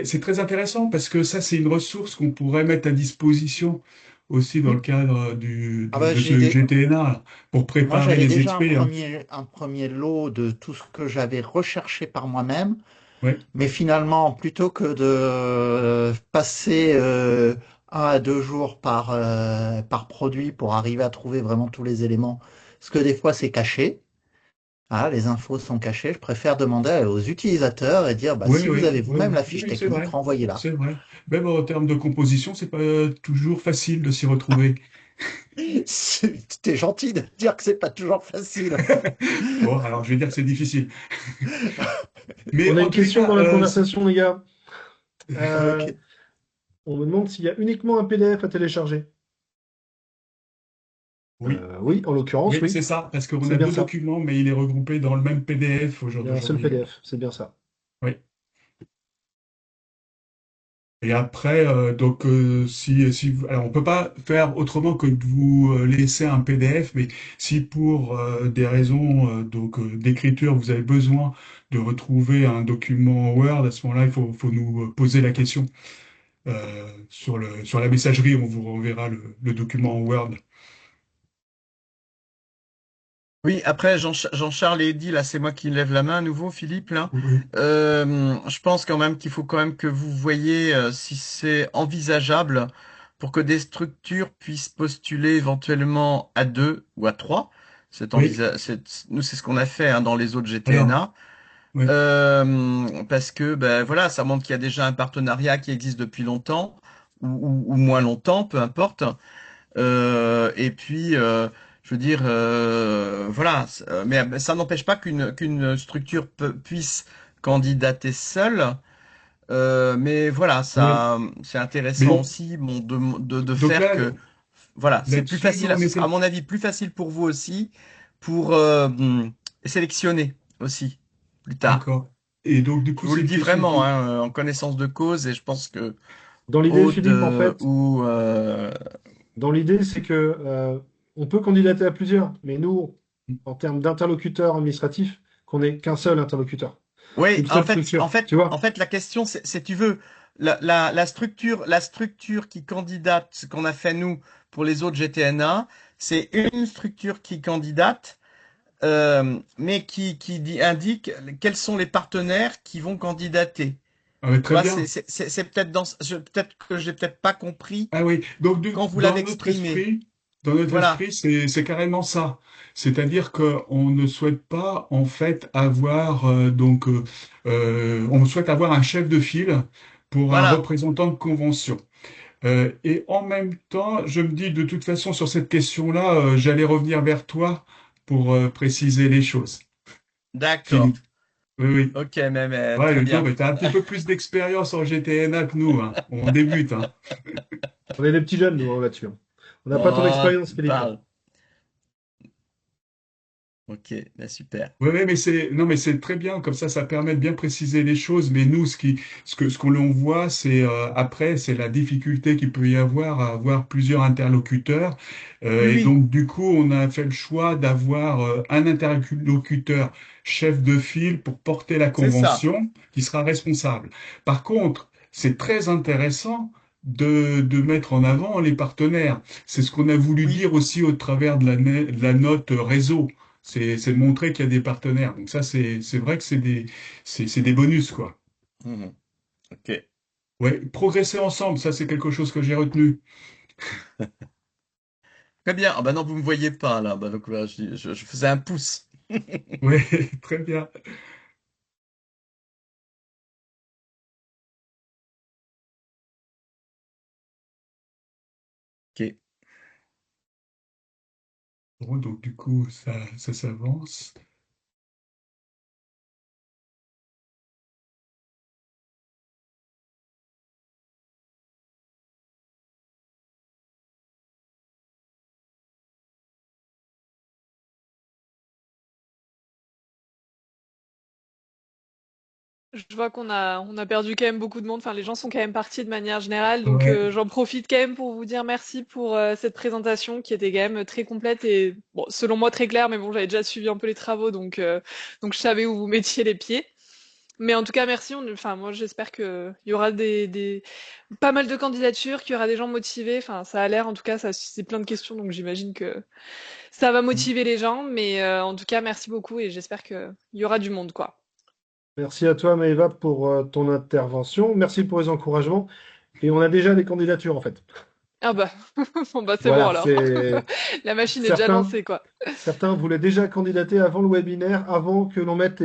c'est très intéressant parce que ça, c'est une ressource qu'on pourrait mettre à disposition aussi dans le cadre Ah bah, de ce GTNA là, pour moi, préparer j'avais les déjà experts. Hein. un premier lot de tout ce que j'avais recherché par moi-même. Ouais. Mais finalement, plutôt que de passer 1 à 2 jours par produit pour arriver à trouver vraiment tous les éléments, parce que des fois c'est caché, ah, les infos sont cachées, je préfère demander aux utilisateurs et dire, bah, Oui, si vous oui, avez oui, vous-même la oui, fiche oui, c'est technique, vrai, renvoyez-la. c'est vrai. Même en termes de composition, c'est pas toujours facile de s'y retrouver. T'es gentil de dire que c'est pas toujours facile. Bon, alors je vais dire que c'est difficile. Mais On a en une tous les question cas, dans la conversation, les gars. Euh, Ok. on me demande s'il y a uniquement un PDF à télécharger. oui, Oui, en l'occurrence, oui, oui. c'est ça, parce qu'on C'est a bien deux ça. documents, mais il est regroupé dans le même PDF au jour Il y a un seul d'aujourd'hui. PDF, c'est bien ça. Oui. Et après, donc, alors on peut pas faire autrement que de vous laisser un PDF, mais si pour des raisons d'écriture, vous avez besoin de retrouver un document Word, à ce moment-là, faut nous poser la question sur la messagerie, on vous renverra le document en Word. Oui, après, Jean-Charles et Eddy, là, c'est moi qui lève la main à nouveau, Philippe, là. Oui. Je pense quand même qu'il faut quand même que vous voyez si c'est envisageable pour que des structures puissent postuler éventuellement à deux ou à trois. Oui. Nous, c'est ce qu'on a fait hein, dans les autres Alors, GTNA. oui. Parce que ben voilà, ça montre qu'il y a déjà un partenariat qui existe depuis longtemps ou moins longtemps, peu importe. Et puis, je veux dire, voilà. Mais ça n'empêche pas qu'une structure puisse candidater seule. Mais voilà, Oui. ça, c'est intéressant Mais aussi, bon, de donc faire là, que, voilà, c'est plus là-dessus, nous, facile, on ce sera à essaie. mon avis plus facile pour vous aussi pour sélectionner aussi plus tard. D'accord. Et donc, du Je coup, vous c'est le une dis question vraiment, qui. hein, en connaissance de cause, et je pense que Dans l'idée, Aude Philippe, en fait, ou dans l'idée, c'est que on peut candidater à plusieurs, mais nous, en termes d'interlocuteurs administratifs, qu'on n'ait qu'un seul interlocuteur, oui, une seule structure, tu en vois? fait, la question, c'est, si tu veux, la structure qui candidate, ce qu'on a fait nous pour les autres GTNA, c'est une structure qui candidate, mais indique quels sont les partenaires qui vont candidater. Ah, ouais, Tu très vois, bien. c'est peut-être peut-être que j'ai peut-être pas compris Ah oui, donc quand vous l'avez exprimé. dans notre Voilà, esprit, c'est carrément ça. C'est-à-dire qu'on ne souhaite pas en fait avoir on souhaite avoir un chef de file pour un voilà. représentant de convention. Et en même temps, je me dis de toute façon sur cette question-là, j'allais revenir vers toi pour préciser les choses. D'accord. Philippe. Oui, oui. Ok, mais Ouais, très Ludo, bien. mais t'as un petit peu plus d'expérience en GTNA que nous, hein. On débute, hein. On est des petits jeunes, nous, hein, là-dessus, hein. On n'a pas ton Oh, expérience, tu Philippe. parles. Ok, ben super. Oui, mais non, mais c'est très bien. Comme ça permet de bien préciser les choses. Mais nous, ce que l'on voit, c'est après, c'est la difficulté qu'il peut y avoir à avoir plusieurs interlocuteurs. Oui, Et oui, donc, du coup, on a fait le choix d'avoir un interlocuteur chef de file pour porter la c'est ça. convention, qui sera responsable. Par contre, c'est très intéressant de mettre en avant les partenaires. C'est ce qu'on a voulu Oui. dire aussi au travers de la note réseau. C'est de montrer qu'il y a des partenaires. Donc ça, c'est vrai que c'est des bonus, quoi. Mhm. Ok. Ouais, progresser ensemble, ça, c'est quelque chose que j'ai retenu. Très bien. Ah bah non, vous me voyez pas là. Bah, donc, voilà, je faisais un pouce. Ouais, très bien. Ok. Bon, donc du coup, ça s'avance. Je vois qu'on a perdu quand même beaucoup de monde. Enfin, les gens sont quand même partis de manière générale. Donc, Ouais, j'en profite quand même pour vous dire merci pour cette présentation qui était quand même très complète et, bon, selon moi très claire. Mais bon, j'avais déjà suivi un peu les travaux, donc je savais où vous mettiez les pieds. Mais en tout cas, merci. Enfin, moi, j'espère qu'il y aura pas mal de candidatures, qu'il y aura des gens motivés. Enfin, ça a l'air, en tout cas, ça c'est plein de questions, donc j'imagine que ça va motiver les gens. Mais en tout cas, merci beaucoup et j'espère qu'il y aura du monde, quoi. Merci à toi, Maëva, pour ton intervention. Merci pour les encouragements. Et on a déjà des candidatures, en fait. Ah bah, bon bah c'est bon Voilà, alors. c'est La machine est déjà certains, lancée, quoi. certains voulaient déjà candidater avant le webinaire, avant que l'on mette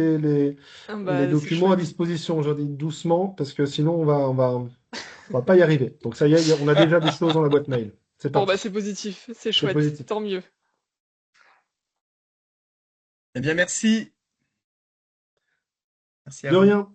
Ah les bah, c'est documents à chouette. disposition. Je dis doucement, parce que sinon on va pas y arriver. Donc ça y est, on a déjà des choses dans la boîte mail. C'est Bon bah, parti. c'est positif, c'est C'est chouette, positif. tant mieux. Eh bien, merci. Merci à De vous. rien.